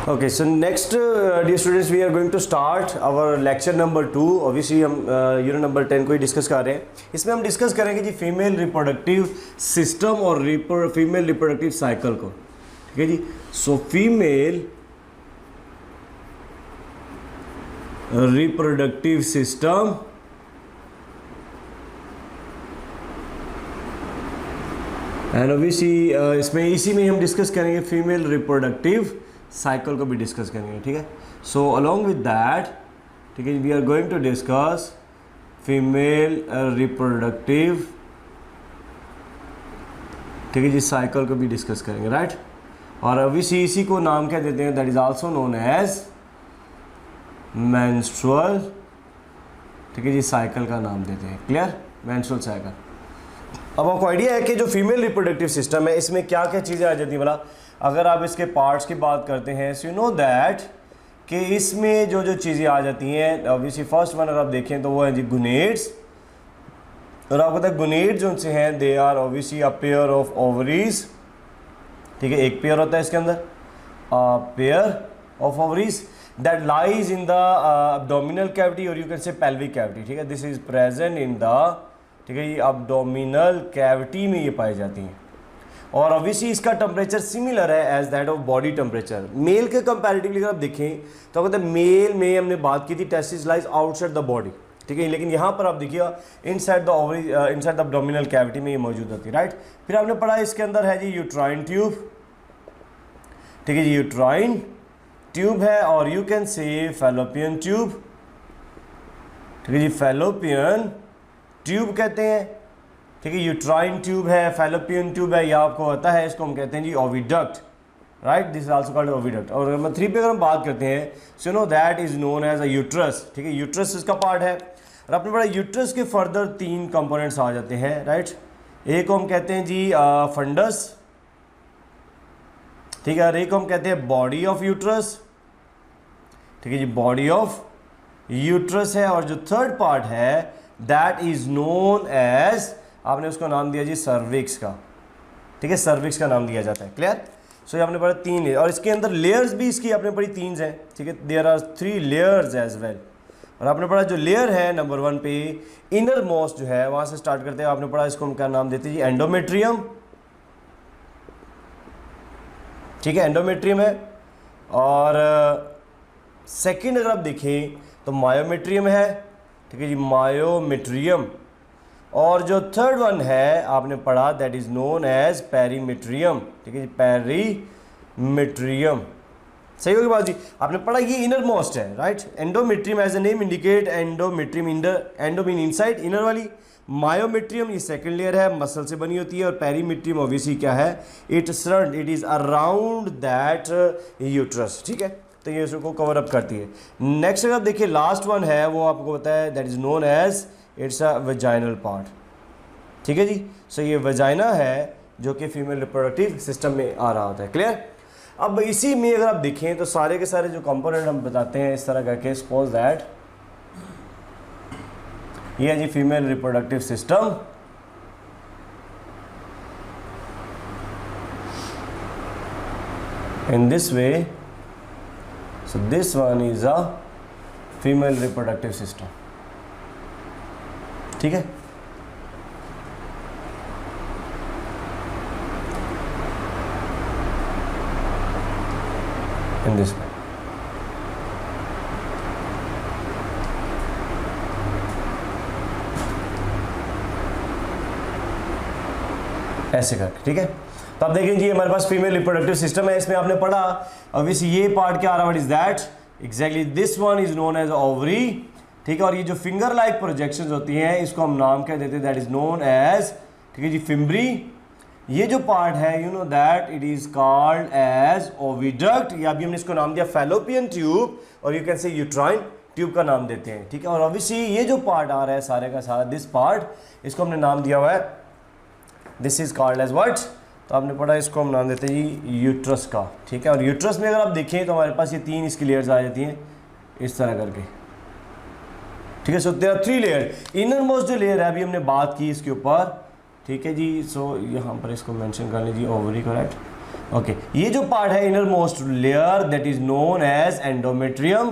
Okay, so next, dear students, we are going to start our lecture number 2. Obviously हम unit number 10 को ही discuss कर रहे हैं. इसमें हम डिस्कस करेंगे जी फीमेल रिप्रोडक्टिव सिस्टम और फीमेल रिप्रोडक्टिव साइकिल को. ठीक है जी. So female reproductive system and obviously इसमें इसी में हम डिस्कस करेंगे फीमेल रिप्रोडक्टिव साइकिल को भी डिस्कस करेंगे. ठीक है. सो अलॉन्ग विद दैट, ठीक है, we are going to discuss female reproductive, ठीक है जी, साइकिल को भी डिस्कस करेंगे. राइट. और ऑब्वियसली इसी को नाम क्या देते हैं, that is also known as menstrual, ठीक है जी, साइकिल का नाम देते हैं. क्लियर. Menstrual cycle. अब आपको आइडिया है कि जो फीमेल रिप्रोडक्टिव सिस्टम है इसमें क्या क्या चीज़ें आ जाती हैं. बोला अगर आप इसके पार्ट्स की बात करते हैं, सो यू नो दैट कि इसमें जो जो चीज़ें आ जाती हैं, ऑब्वियसली फर्स्ट वन अगर आप देखें तो वो है जी गुनेड्स. और आपको पता है गुनेड्स जो से हैं they are obviously a pair of ovaries. ठीक है, एक पेयर होता है इसके अंदर, pair of ovaries that lies in the abdominal cavity और you can say pelvic cavity. ठीक है, this is present in the, ठीक है, ये abdominal कैविटी में ये पाई जाती हैं. और ऑब्वियसली इसका टेम्परेचर सिमिलर है as that of body temperature. Male के कंपैरेटिवली अगर आप देखें तो कहते हैं मेल में हमने बात की थी testis lies outside the body. ठीक है, लेकिन यहाँ पर आप देखिए inside the ovary, inside the abdominal cavity में ये मौजूद होती है. राइट. फिर आपने पढ़ा इसके अंदर है जी यूट्राइन ट्यूब. ठीक है जी, यूट्राइन ट्यूब है और you can say fallopian tube. ठीक है जी, फैलोपियन ट्यूब कहते हैं. ठीक है, यूट्राइन ट्यूब है, फैलोपियन ट्यूब है, या आपको आता है इसको हम कहते हैं जी oviduct. Right. This is also called oviduct. और नंबर 3 पे अगर हम बात करते हैं, so know that is known as a uterus. ठीक है, यूट्रस इसका पार्ट है. और आपने पढ़ा यूट्रस के फर्दर 3 कंपोनेंट्स आ जाते हैं. राइट. एक को हम कहते हैं जी फंडस. ठीक है, और एक को हम कहते हैं बॉडी ऑफ यूट्रस. ठीक है जी, बॉडी ऑफ यूट्रस है. और जो थर्ड पार्ट है दैट इज नोन एज, आपने उसको नाम दिया जी सर्विक्स का. ठीक है, सर्विक्स का नाम दिया जाता है. क्लियर. सो आपने पढ़ा 3 लेयर और इसके अंदर लेयर्स भी इसकी आपने पढ़ी 3 हैं. ठीक है, there are 3 layers as well. और आपने पढ़ा जो लेयर है नंबर 1 पे इनर मोस्ट जो है वहाँ से स्टार्ट करते हैं. आपने पढ़ा इसको हम क्या नाम देते हैं जी एंडोमेट्रियम. ठीक है, एंडोमेट्रियम है. और सेकेंड अगर आप देखें तो मायोमेट्रियम है. ठीक है जी, मायोमेट्रियम. और जो थर्ड वन है आपने पढ़ा that is known as perimetrium. ठीक है जी, पेरीमेट्रियम. सही होगी बात जी. आपने पढ़ा ये इनर मोस्ट है. Right. Endometrium as a name indicate, endometrium endo mean inside, inner वाली. मायोमेट्रियम ये सेकंड लेयर है, मसल से बनी होती है. और पेरीमेट्रियम ऑब्वियसली क्या है, it surround, it is around that uterus. ठीक है, तो ये उसको कवर अप करती है. नेक्स्ट अगर देखिए लास्ट वन है वो आपको पता है that is known as, it's a vaginal part. ठीक है जी. सो ये वेजाइना है जो कि फीमेल रिप्रोडक्टिव सिस्टम में आ रहा होता है. क्लियर. अब इसी में अगर आप देखें तो सारे के सारे जो कंपोनेंट हम बताते हैं इस तरह करके, सपोज दैट ये है जी female reproductive system. In this way, so this one is a female reproductive system. ठीक है. in this way. ऐसे करके. ठीक है, तो आप देखें जी हमारे पास फीमेल रिप्रोडक्टिव सिस्टम है. इसमें आपने पढ़ा ऑब्वियसली ये पार्ट क्या आ रहा है, what is that, exactly this one is known as ovary. ठीक है, और ये जो फिंगर लाइक प्रोजेक्शंस होती हैं इसको हम नाम क्या देते हैं, दैट इज नोन एज, ठीक है जी, फिम्ब्री. ये जो पार्ट है you know that it is called as oviduct, या अभी हमने इसको नाम दिया फैलोपियन ट्यूब, और you can say uterine tube का नाम देते हैं. ठीक है, और ऑब्वियसली ये जो पार्ट आ रहा है सारे का सारा, दिस पार्ट, इसको हमने नाम दिया हुआ है, this is called as what, तो आपने पढ़ा इसको हम नाम देते हैं जी यूट्रस का. ठीक है, और यूट्रस में अगर आप देखें तो हमारे पास ये 3 इसकी लेयर्स आ जाती हैं इस तरह करके. ठीक है, so there are 3 layer. Innermost जो लेयर है अभी हमने बात की इसके ऊपर. ठीक है जी, सो यहाँ पर इसको मेंशन कर लीजिए ओवरी, करेक्ट. ओके ये जो पार्ट है innermost layer that is known as endometrium,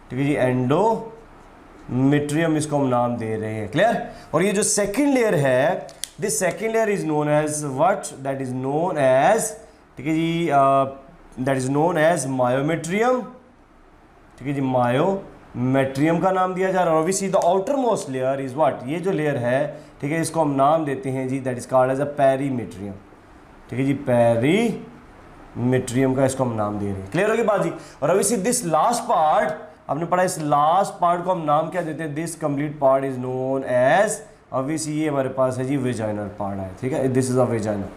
ठीक है जी, एंडोमेट्रियम इसको हम नाम दे रहे हैं, क्लियर। और ये जो सेकंड लेयर है, this second layer is known as what, that is known as, ठीक है जी, that is known as myometrium, ठीक है जी, मायोमेट्रियम का नाम दिया जा रहा है। Obviously the outer most layer is what, ये जो लेयर है, ठीक है, इसको हम नाम देते हैं जी, that is called as a perimetrium, ठीक है जी, पेरीमेट्रियम का इसको हम नाम दे रहे हैं, क्लियर होगी बात जी। और ऑब्वियसली दिस लास्ट पार्ट आपने पढ़ा, इस लास्ट पार्ट को हम नाम क्या देते हैं, this complete part is known as, obviously ये हमारे पास है जी वेजाइनल पार्ट है, ठीक है, this is a vaginal,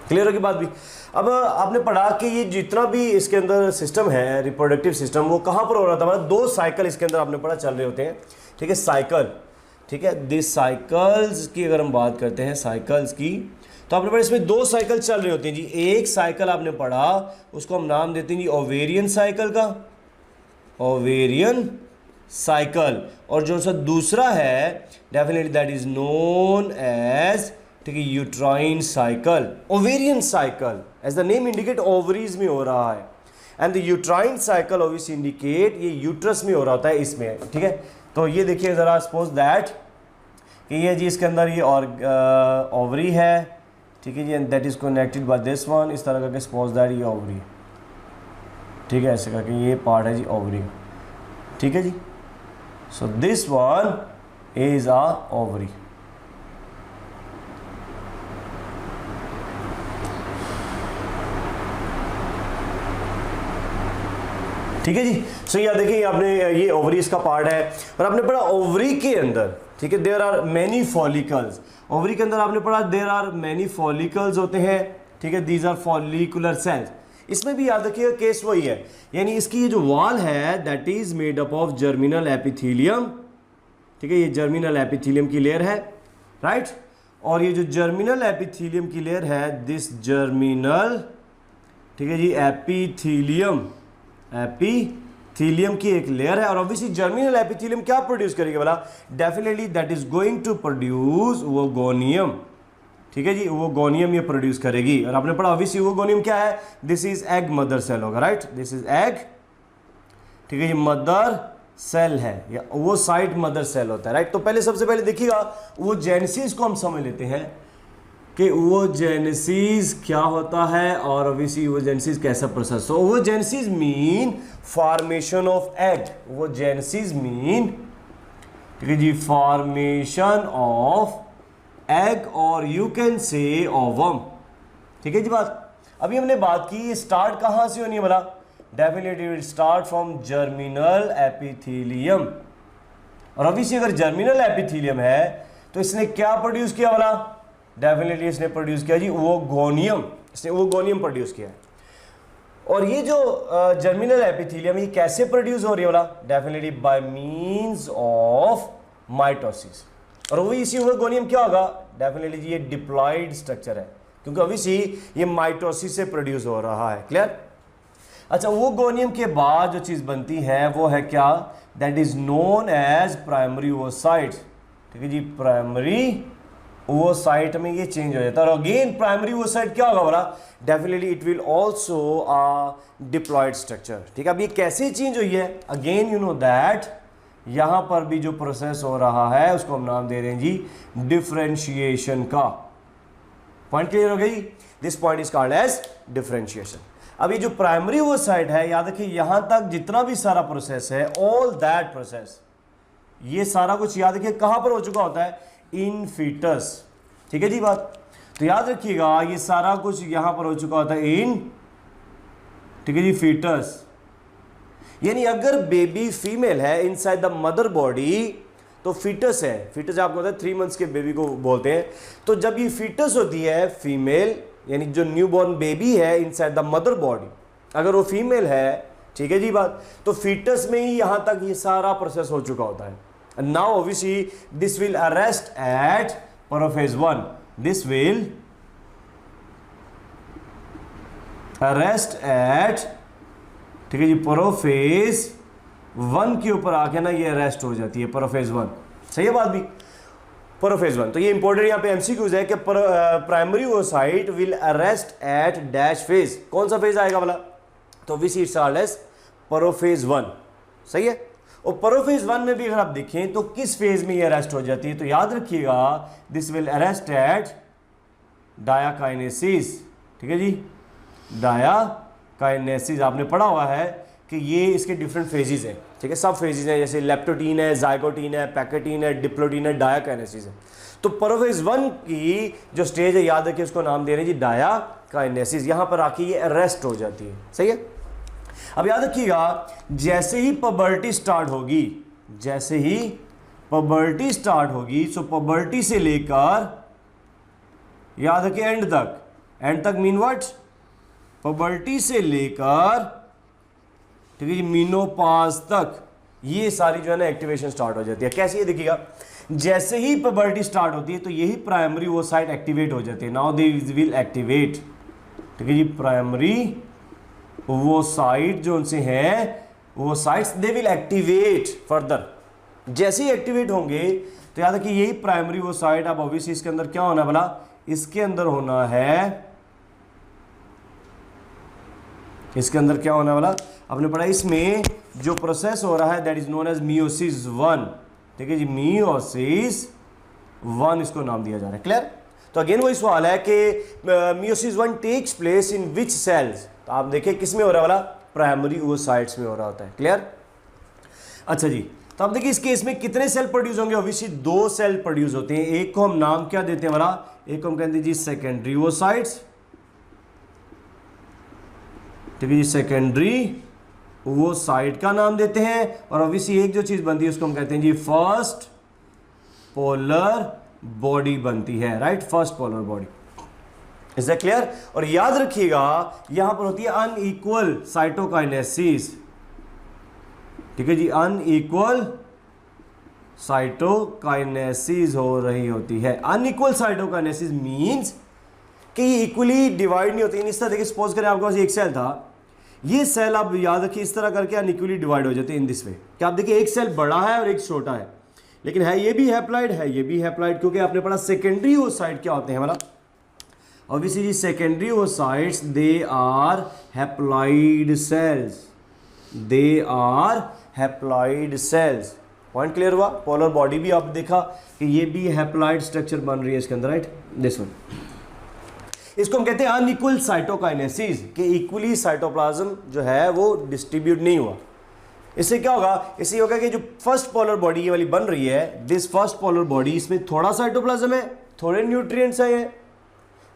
clear होगी बात भी। अब आपने पढ़ा कि ये जितना भी इसके अंदर सिस्टम है रिप्रोडक्टिव सिस्टम, वो कहाँ पर हो रहा था, मतलब 2 साइकिल इसके अंदर आपने पढ़ा चल रहे होते हैं, ठीक है, साइकिल, ठीक है, दिस साइकिल्स की अगर हम बात करते हैं साइकिल्स की, तो आपने पढ़ा इसमें 2 साइकिल चल रहे होते हैं जी। एक साइकिल आपने पढ़ा उसको हम नाम देते हैं जी ओवेरियन साइकिल का, ओवेरियन साइकिल, और जो सा दूसरा है definitely that is known as, ठीक है, uterine cycle. Ovarian cycle as the name indicate ovaries में हो रहा है, and the uterine cycle obviously indicate ये यूट्रस में हो रहा होता है, इसमें, ठीक है। तो ये देखिए ज़रा, सपोज दैट कि ये जी इसके अंदर ये और ओवरी है, ठीक है जी, and that is connected by this one, इस तरह करके सपोज दैट ये ओवरी, ठीक है, ऐसे करके ये पार्ट है जी ओवरी, ठीक है जी। So this one is a ovary, ठीक है जी। सो यहाँ देखिए आपने ये ओवरीज का पार्ट है, और आपने पढ़ा ओवरी के अंदर, ठीक है, there are many follicles, ovary के अंदर आपने पढ़ा देयर आर मैनी फॉलिकल्स होते हैं, ठीक है, दीज आर फॉलिकुलर सेल्स। इसमें भी याद रखिएगा केस वही है, यानी इसकी ये जो वॉल है that is made up of germinal epithelium, ठीक है, ये जर्मिनल एपिथेलियम की लेयर है, राइट। और ये जो जर्मिनल एपिथेलियम की लेयर है, दिस जर्मिनल, ठीक है जी, एपिथेलियम, एपिथेलियम की एक लेयर है। और ऑब्वियसली जर्मिनल एपिथेलियम क्या प्रोड्यूस करेगा बोला, definitely that is going to produce oogonium, ठीक है जी, ओवोगोनियम ये प्रोड्यूस करेगी। और आपने पढ़ा ऑब्वियसली ओवोगोनियम क्या है, this is egg mother cell होगा, राइट, दिस इज एग, ठीक है, ये मदर सेल है, या वो साइट मदर सेल होता है, राइट। तो पहले सबसे पहले देखिएगा वो जेनेसिस को हम समझ लेते हैं कि ओवोजेनेसिस क्या होता है, और ऑब्वियसली ओवोजेनेसिस कैसा प्रोसेस। तो oogenesis mean formation of egg, oogenesis mean, ठीक है जी, फॉर्मेशन ऑफ एग, और यू कैन से ओवम, ठीक है जी बात। अभी हमने बात की स्टार्ट कहाँ से होनी है बोला, definitely will start from germinal epithelium. और ऑब्वियसली अगर जर्मिनल एपिथेलियम है तो इसने क्या प्रोड्यूस किया बोला, डेफिनेटली इसने प्रोड्यूस किया जी ओवोगोनियम, इसने ओवोगोनियम प्रोड्यूस किया। और ये जो जर्मिनल एपिथेलियम ये कैसे प्रोड्यूस हो रही है बोला, definitely by means of mitosis. और वो इसी ओवोगोनियम क्या होगा, डेफिनेटली जी ये डिप्लॉयड स्ट्रक्चर है, क्योंकि ऑब्वियसली ये माइटोसिस से प्रोड्यूस हो रहा है, क्लियर। अच्छा, ओवोगोनियम के बाद जो चीज़ बनती है वो है क्या, that is known as primary oocyte, ठीक है जी, प्राइमरी ओवोसाइट में ये चेंज हो जाता है। और अगेन प्राइमरी ओवोसाइट क्या होगा बोला, definitely it will also a diploid structure, ठीक है। अब ये कैसे चेंज हुई है, अगेन यू नो दैट यहाँ पर भी जो प्रोसेस हो रहा है उसको हम नाम दे रहे हैं जी डिफरेंशिएशन का। पॉइंट क्लियर हो गई, this point is called as differentiation. अब ये जो प्राइमरी ओवोसाइट है, याद रखिए यहाँ तक जितना भी सारा प्रोसेस है, ऑल दैट प्रोसेस, ये सारा कुछ याद रखिए कहाँ पर हो चुका होता है, इन फीटस, ठीक है जी बात। तो याद रखिएगा ये सारा कुछ यहाँ पर हो चुका होता है इन, ठीक है जी, फीटस। यानी अगर बेबी फीमेल है इनसाइड द मदर बॉडी तो फीटस है, फीटस आपको पता है 3 मंथ्स के बेबी को बोलते हैं। तो जब ये फीटस होती है फीमेल, यानी जो न्यूबॉर्न बेबी है इनसाइड द मदर बॉडी, अगर वो फीमेल है, ठीक है जी बात, तो फीटस में ही यहाँ तक ये सारा प्रोसेस हो चुका होता है। And now obviously this will arrest at prophase 1. This will arrest at, ठीक है जी, प्रोफेज 1 के ऊपर आके ना ये अरेस्ट हो जाती है, प्रोफेज 1, सही है बात भी। प्रोफेज 1। तो ये इंपॉर्टेंट यहाँ पे एमसीक्यूज है कि primary oocyte will arrest at dash phase. कौन सा फेज आएगा वाला? तो which it's called as prophase 1। सही है। और प्रोफेज 1 में भी अगर आप देखें तो किस फेज में ये अरेस्ट हो जाती है? तो याद रखिएगा दिस विल अरेस्ट एट डायाकाइनेसिस। ठीक है जी, डायाकाइनेसिस आपने पढ़ा हुआ है कि ये इसके डिफरेंट फेजेस हैं। ठीक है, सब फेजेस हैं, जैसे लेप्टोटीन है, जाइगोटीन है, पैकेटीन है, डिप्लोटीन है, डायाकाइनेसिस है। तो प्रोफेज 1 की जो स्टेज है याद रखिए उसको नाम दे रहे हैं जी डायाकाइनेसिस। यहां पर आके ये अरेस्ट हो जाती है। सही है। अब याद रखिएगा जैसे ही पबर्टी स्टार्ट होगी, जैसे ही पबर्टी स्टार्ट होगी, सो पबर्टी से लेकर याद रखिए एंड तक मीन व्हाट? पबर्टी से लेकर ठीक है जी मीनोपॉज तक ये सारी जो है ना एक्टिवेशन स्टार्ट हो जाती है। कैसे? ये देखिएगा जैसे ही पबर्टी स्टार्ट होती है तो यही प्राइमरी वो साइट एक्टिवेट हो जाती है। Now they will activate. ठीक है जी, प्राइमरी वो साइट जो उनसे है वो sites they will activate further. जैसे ही एक्टिवेट होंगे तो याद रखिए यही प्राइमरी वो साइट। अब ऑब्वियसली इसके अंदर क्या होना भला? इसके अंदर होना है, इसके अंदर क्या होना वाला? आपने पढ़ा इसमें जो प्रोसेस हो रहा है that is known as meiosis 1। ठीक है जी, मियोसिस 1 इसको नाम दिया जा रहा है। क्लियर? तो अगेन वही सवाल है कि meiosis 1 takes place in which cells? तो आप देखिए किस में हो रहा है वाला? प्राइमरी oocytes में हो रहा होता है। क्लियर? अच्छा जी, तो आप देखिए इस केस में कितने सेल प्रोड्यूस होंगे? ऑब्वियसली 2 सेल प्रोड्यूस होते हैं। एक को हम नाम क्या देते हैं वाला? एक को हम कहते हैं जी सेकेंडरी oocytes। ठीक है जी, सेकेंडरी oocyte का नाम देते हैं। और ऑब्वियसली एक जो चीज बनती है उसको हम कहते हैं जी फर्स्ट पोलर बॉडी बनती है। Right, first polar body. Is that clear? और याद रखिएगा यहां पर होती है अनइक्वल साइटोकाइनेसिस। ठीक है जी, अनइक्वल साइटोकाइनेसिस हो रही होती है। अनइक्वल साइटोकाइनेसिस मींस कि ये इक्वली डिवाइड नहीं होती। इस तरह देखिए, सपोज करें आपके पास एक सेल था, ये सेल आप याद रखिए इस तरह करके अनइक्वली डिवाइड हो जाते हैं इन दिस वे। क्या आप देखिए एक सेल बड़ा है और एक छोटा है, लेकिन है ये भी हैप्लॉइड, है ये भी हैप्लॉइड, क्योंकि आपने पढ़ा सेकेंडरी oocyte क्या होते हैं हमारा? Obviously secondary oocytes they are haploid cells, they are haploid cells. Point clear हुआ? पोलर बॉडी भी आप देखा कि ये भी हैप्लॉइड स्ट्रक्चर बन रही है इसके अंदर। Right, this one. इसको हम कहते हैं अनइक्वल साइटोकाइनेसिस, कि इक्वली साइटोप्लाज्म जो है वो डिस्ट्रीब्यूट नहीं हुआ। इससे क्या होगा? इससे होगा कि जो फर्स्ट पोलर बॉडी ये वाली बन रही है, दिस फर्स्ट पोलर बॉडी, इसमें थोड़ा साइटोप्लाज्म है, थोड़े न्यूट्रिएंट्स हैं।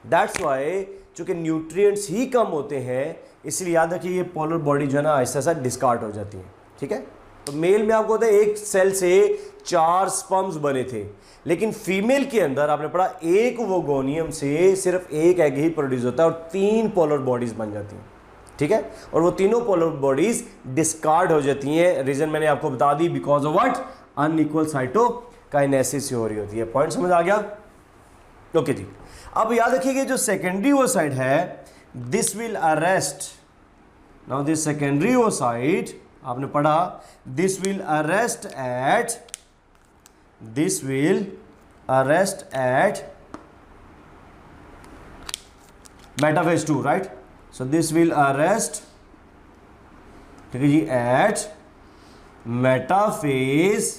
दैट्स वाई चूंकि न्यूट्रिएंट्स ही कम होते हैं इसलिए याद रखिए ये पोलर बॉडी जो है ना ऐसा ऐसा डिस्कार्ड हो जाती है। ठीक है, तो मेल में आपको होता है एक सेल से 4 स्पर्म्स बने थे, लेकिन फीमेल के अंदर आपने पढ़ा एक वोगोनियम से सिर्फ एक एग ही प्रोड्यूस होता है और 3 पोलर बॉडीज बन जाती हैं। ठीक है, और वो तीनों पोलर बॉडीज डिस्कार्ड हो जाती हैं। रीजन मैंने आपको बता दी, because of what? Unequal cytokinesis से हो रही होती है। पॉइंट समझ आ गया? ओके जी, अब याद रखिए जो सेकेंडरी oocyte है this will arrest. Now this secondary oocyte आपने पढ़ा this will arrest eight metaphase 2। Right, so this will arrest, ठीक है जी, एट मेटाफेज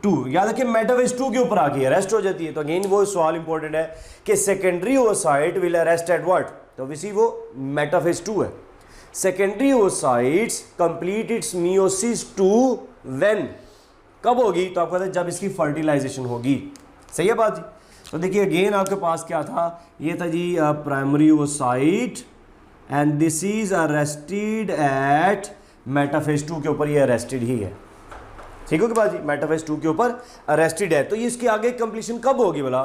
2। याद रखिए मेटाफेज 2 के ऊपर आके अरेस्ट हो जाती है। तो अगेन वो सवाल इंपॉर्टेंट है कि secondary oocyte will arrest at what? तो ऑब्वियसली वो मेटाफेज 2 है। Secondary oocytes complete it's meiosis 2 when? कब होगी? तो आपको पता है जब इसकी फर्टिलाइजेशन होगी। सही है बात जी? तो देखिए अगेन आपके पास क्या था? ये था जी primary oocyte and this is arrested at metaphase 2 के ऊपर, ये अरेस्टेड ही है। ठीक है बात जी, मेटाफेज 2 के ऊपर अरेस्टेड है। तो ये इसके आगे कंप्लीशन कब होगी बोला?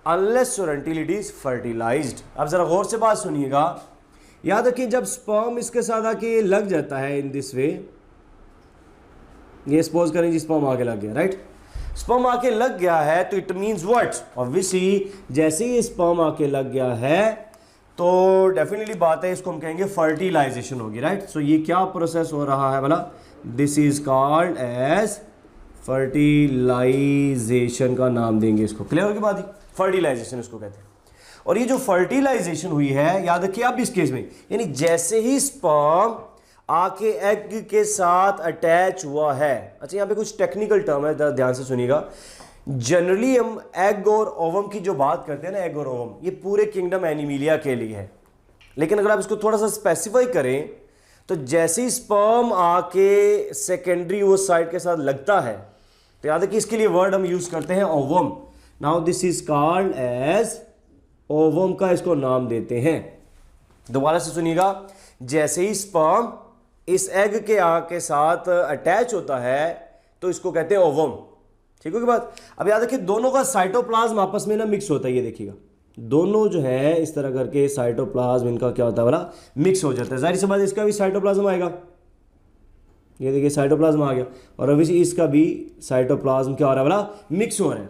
अनलेस और अनटिल इट इज फर्टिलाइज्ड। अब जरा गौर से बात सुनिएगा, याद रखिए जब स्पर्म इसके साथ आके लग जाता है इन दिस वे, ये सपोज करें जी स्पर्म आके लग गया। राइट, स्पर्म आके लग गया है तो इट मींस व्हाट? ऑब्वियसली जैसे ही स्पर्म आके लग गया है तो डेफिनेटली बात है इसको हम कहेंगे फर्टिलाइजेशन होगी। राइट, सो ये क्या प्रोसेस हो रहा है बोला? This is called as fertilisation का नाम देंगे इसको। क्लियर होगी बात? फर्टिलाइजेशन इसको कहते हैं। और ये जो फर्टिलाइजेशन हुई है, याद रखिए आप इस केस में, यानी जैसे ही स्पर्म आके एग के साथ अटैच हुआ है। अच्छा, यहाँ पे कुछ टेक्निकल टर्म है, ध्यान से सुनिएगा। जनरली हम एग और ओवम की जो बात करते हैं ना, एग और ओवम, ये पूरे किंगडम एनिमिलिया के लिए है। लेकिन अगर आप इसको थोड़ा सा स्पेसिफाई करें तो जैसे ही स्पर्म आके सेकेंडरी ओसाइट के साथ लगता है, तो याद है कि इसके लिए वर्ड हम यूज करते हैं ovum. Now this is called as ovum का इसको नाम देते हैं। दोबारा से सुनिएगा, जैसे ही स्पर्म इस एग के साथ अटैच होता है तो इसको कहते हैं ओवम। ठीक है की बात? अब याद रखिए दोनों का साइटोप्लाज्म आपस में ना मिक्स होता है। ये देखिएगा, दोनों जो है इस तरह करके साइटोप्लाज्म इनका क्या होता है वाला, मिक्स हो जाता है। जाहिर सी बात इसका भी साइटोप्लाज्म आएगा। ये देखिए साइटोप्लाज्म आ गया, और अभी इसका भी साइटोप्लाज्म क्या हो रहा है वाला, मिक्स हो रहा है।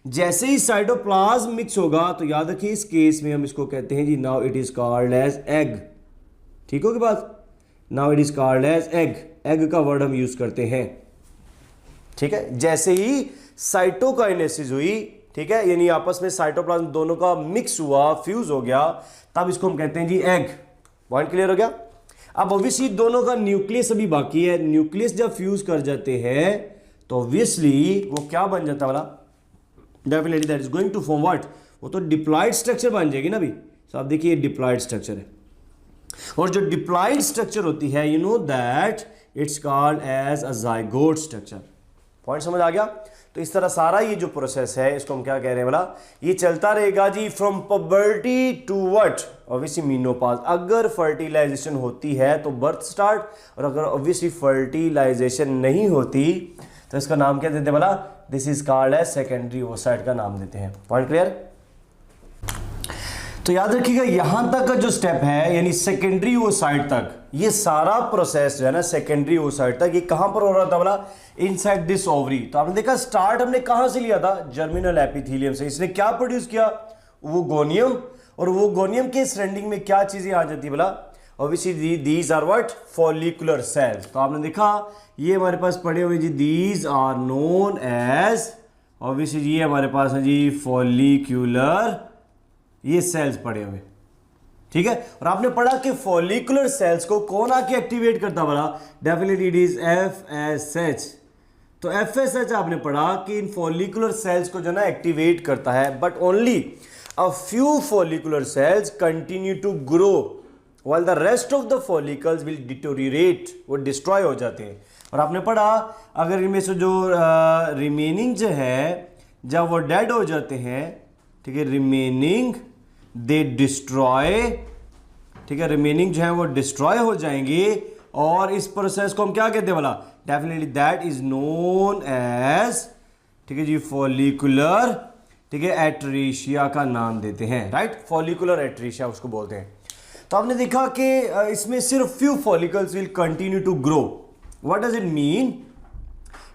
जैसे ही साइटोप्लाज्म मिक्स होगा तो याद रखिए इस केस में हम इसको कहते हैं जी, now it is called as egg. ठीक होगी बात? Now it is called as egg. Egg का वर्ड हम यूज करते हैं। ठीक है, जैसे ही साइटोकाइनेसिस हुई, ठीक है, यानी आपस में साइटोप्लाज्म दोनों का मिक्स हुआ, फ्यूज हो गया, तब इसको हम कहते हैं जी एग। पॉइंट क्लियर हो गया? अब ऑब्वियसली दोनों का न्यूक्लियस अभी बाकी है। न्यूक्लियस जब फ्यूज कर जाते हैं तो ऑब्वियसली वो क्या बन जाता है वाला, definitely that is going to form what, वो तो डिप्लॉयड स्ट्रक्चर बन जाएगी ना अभी। तो आप देखिए डिप्लॉयड स्ट्रक्चर है, और जो डिप्लॉयड स्ट्रक्चर होती है, you know that it's called as a zygote structure. Point समझ आ गया? तो इस तरह सारा ये जो प्रोसेस है, इसको हम क्या कह रहे हैं बोला, ये चलता रहेगा जी from puberty to what, obviously menopause. अगर फर्टिलाइजेशन होती है तो बर्थ स्टार्ट, और अगर ऑब्वियसली फर्टिलाइजेशन नहीं होती तो इसका नाम क्या देते हैं बोला, this is called as secondary oocyte का नाम देते हैं। Point clear? तो याद रखिएगा यहां तक का जो स्टेप है, यानी सेकेंडरी ओसाइट तक, ये सारा प्रोसेस जो है ना सेकेंडरी ओसाइट तक, ये कहां पर हो रहा था बोला, इनसाइड दिस ओवरी। तो आपने देखा स्टार्ट हमने कहां से लिया था, जर्मिनल एपिथेलियम से। इसने क्या प्रोड्यूस किया, ओवोगोनियम, और ओवोगोनियम के सराउंडिंग में क्या चीजें आ जाती है बोला, obviously these are what, follicular cells. तो आपने देखा ये हमारे पास पड़े हुए जी, these are known as, obviously ये हमारे पास है जी फॉलिक्यूलर, ये सेल्स पड़े हुए। ठीक है, और आपने पढ़ा कि फॉलिकुलर सेल्स को कौन आके एक्टिवेट करता बोला, डेफिनेटली इट इज FSH। तो FSH आपने पढ़ा कि इन फॉलिकुलर सेल्स को जो ना एक्टिवेट करता है, but only a few follicular cells continue to grow while the rest of the follicles will deteriorate, वो डिस्ट्रॉय हो जाते हैं। और आपने पढ़ा अगर इनमें से जो रिमेनिंग जो है, जब वो डेड हो जाते हैं, ठीक है, रिमेनिंग दे डिस्ट्रॉय, ठीक है, रिमेनिंग जो है वो डिस्ट्रॉय हो जाएंगे। और इस प्रोसेस को हम क्या कहते हैं बोला, definitely that is known as, ठीक है जी, फॉलिकुलर, ठीक है, एट्रीशिया का नाम देते हैं। राइट, फॉलिकुलर एट्रीशिया उसको बोलते हैं। तो आपने देखा कि इसमें सिर्फ few follicles will continue to grow. What does it mean,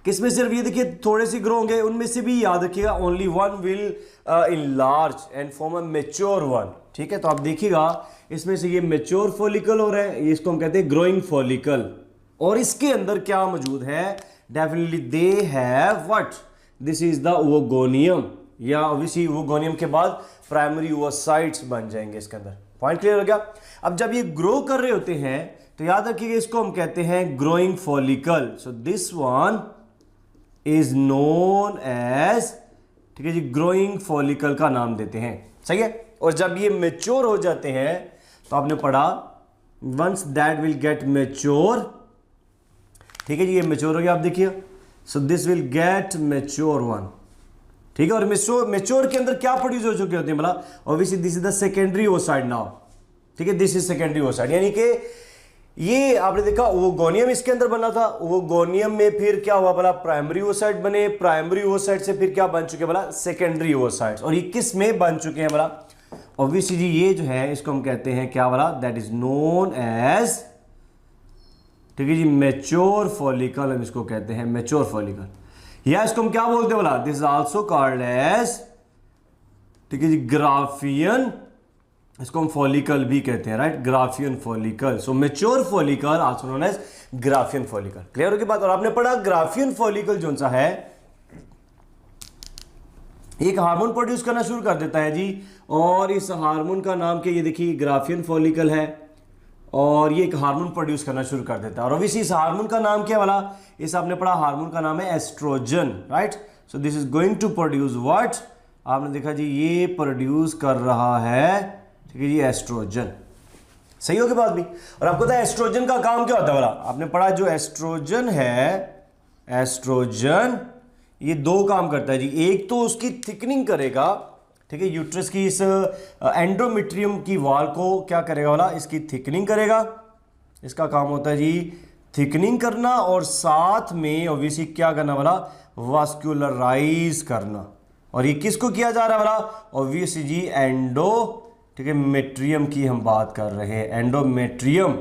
किसमें सिर्फ ये देखिए थोड़े से ग्रो होंगे, उनमें से भी याद रखिएगा only one will enlarge and form a mature one. ठीक है, तो आप देखिएगा इसमें से ये मैच्योर फॉलिकल हो रहा है, इसको हम कहते हैं ग्रोइंग फॉलिकल। और इसके अंदर क्या मौजूद है, definitely they have what, this is the oogonium, या ऑब्वियसली ओवोगोनियम के बाद प्राइमरी ओवोसाइट्स बन जाएंगे इसके अंदर। पॉइंट क्लियर हो गया? अब जब ये ग्रो कर रहे होते हैं तो याद रखिएगा इसको हम कहते हैं growing follicle. So this one is known as, ठीक है जी, ग्रोइंग फॉलिकल का नाम देते हैं। सही है, और जब ये मैच्योर हो जाते हैं तो आपने पढ़ा once that will get mature, ठीक है जी, ये मैच्योर हो गया, आप देखिए, so this will get mature one. ठीक है, और मैच्योर के अंदर क्या प्रोड्यूस हो चुके होते हैं बोला, obviously this is the secondary oocyte now. ठीक है, दिस इज सेकेंडरी ओसाइट, यानी कि ये आपने देखा ओवोगोनियम इसके अंदर बना था, ओवोगोनियम में फिर क्या हुआ बोला, प्राइमरी ओसाइट बने, प्राइमरी ओसाइट से फिर क्या बन चुके बोला, सेकेंडरी ओसाइट्स। और ये किस में बन चुके हैं बोला, ऑब्वियसली जी ये जो है इसको हम कहते हैं क्या बोला, दैट इज नोन एज, ठीक है जी, मैच्योर फॉलिकल, हम इसको कहते हैं मैच्योर फॉलिकल, या इसको हम क्या बोलते हैं बोला, this is also called as, ठीक है जी, ग्राफियन, इसको हम फॉलिकल भी कहते हैं। Right, Graafian follicle. So mature follicle also known as Graafian follicle. Clear होगी बात? और आपने पढ़ा ग्राफियन फॉलिकल जो सा है एक हार्मोन प्रोड्यूस करना शुरू कर देता है जी, और इस हार्मोन का नाम क्या, ये देखिए ग्राफियन फॉलिकल है, और ये एक हार्मोन प्रोड्यूस करना शुरू कर देता है। और ऑब्वियसली इस हार्मोन का नाम क्या वाला, इस आपने पढ़ा हार्मोन का नाम है oestrogen, right. So this is going to produce what, आपने देखा जी ये प्रोड्यूस कर रहा है, ठीक है जी, एस्ट्रोजन। सही होगी बात भी। और आपको पता है एस्ट्रोजन का काम क्या होता है वाला, आपने पढ़ा जो एस्ट्रोजन है, एस्ट्रोजन ये दो काम करता है जी। एक तो उसकी थिकनिंग करेगा, ठीक है, यूट्रस की इस एंडोमेट्रियम की वॉल को क्या करेगा वाला, इसकी थिकनिंग करेगा। इसका काम होता है जी थिकनिंग करना, और साथ में ऑब्वियसली क्या करना वाला, वास्कुलराइज करना। और ये किसको किया जा रहा है वाला, ऑब्वियसली जी ठीक है, मेट्रियम की हम बात कर रहे हैं, एंडोमेट्रियम।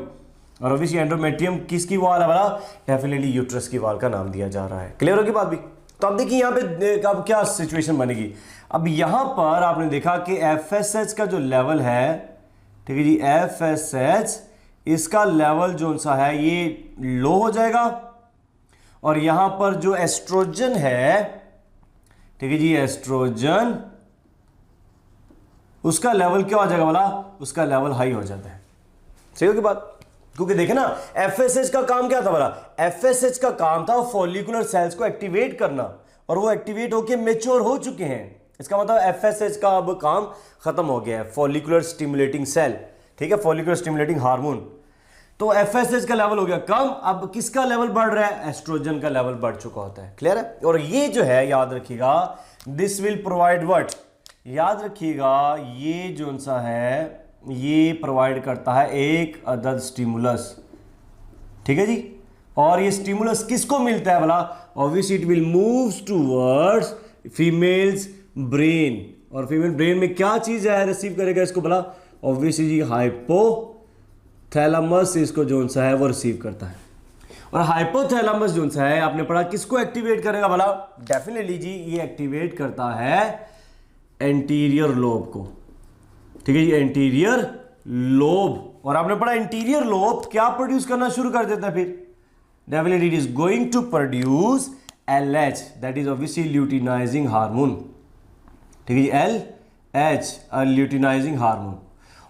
और ऑब्वियसली एंडोमेट्रियम किसकी वॉल है वाला, डेफिनेटली यूट्रस की वॉल का नाम दिया जा रहा है। क्लियर होगी बात भी। तो अब देखिए यहाँ पे अब क्या सिचुएशन बनेगी। अब यहाँ पर आपने देखा कि FSH का जो लेवल है, ठीक है जी, FSH इसका लेवल जो सा है ये लो हो जाएगा, और यहाँ पर जो एस्ट्रोजन है, ठीक है जी, एस्ट्रोजन उसका लेवल क्या हो जाएगा वाला, उसका लेवल हाई हो जाता है। सही होगी बात। क्योंकि देखे ना FSH का काम क्या था वाला, FSH का काम था फॉलिकुलर सेल्स को एक्टिवेट करना, और वो एक्टिवेट होके मेच्योर हो चुके हैं। इसका मतलब FSH का अब काम खत्म हो गया है, फॉलिकुलर स्टिमुलेटिंग सेल, ठीक है, फॉलिकुलर स्टिमुलेटिंग हार्मोन। तो FSH का लेवल हो गया कम, अब किसका लेवल बढ़ रहा है, एस्ट्रोजन का लेवल बढ़ चुका होता है। क्लियर है। और ये जो है याद रखिएगा, दिस विल प्रोवाइड व्हाट, याद रखिएगा ये जो सा है ये प्रोवाइड करता है एक अदद स्टिमुलस, ठीक है जी। और ये स्टिमुलस किसको मिलता है भला, obviously it will moves towards females brain. और फीमेल ब्रेन में क्या चीज है रिसीव करेगा इसको भला, ऑब्वियसली जी हाइपोथैलेमस इसको जो सा है वो रिसीव करता है। और हाइपोथैलेमस जो सा है आपने पढ़ा किसको एक्टिवेट करेगा भला, डेफिनेटली जी ये एक्टिवेट करता है एंटीरियर लोब को, ठीक है जी, एंटीरियर लोब। और आपने पढ़ा एंटीरियर लोब क्या प्रोड्यूस करना शुरू कर देता है फिर, definitely it is going to produce LH, that is obviously luteinising hormone, ठीक है जी, LH ल्यूटिनाइजिंग हार्मोन।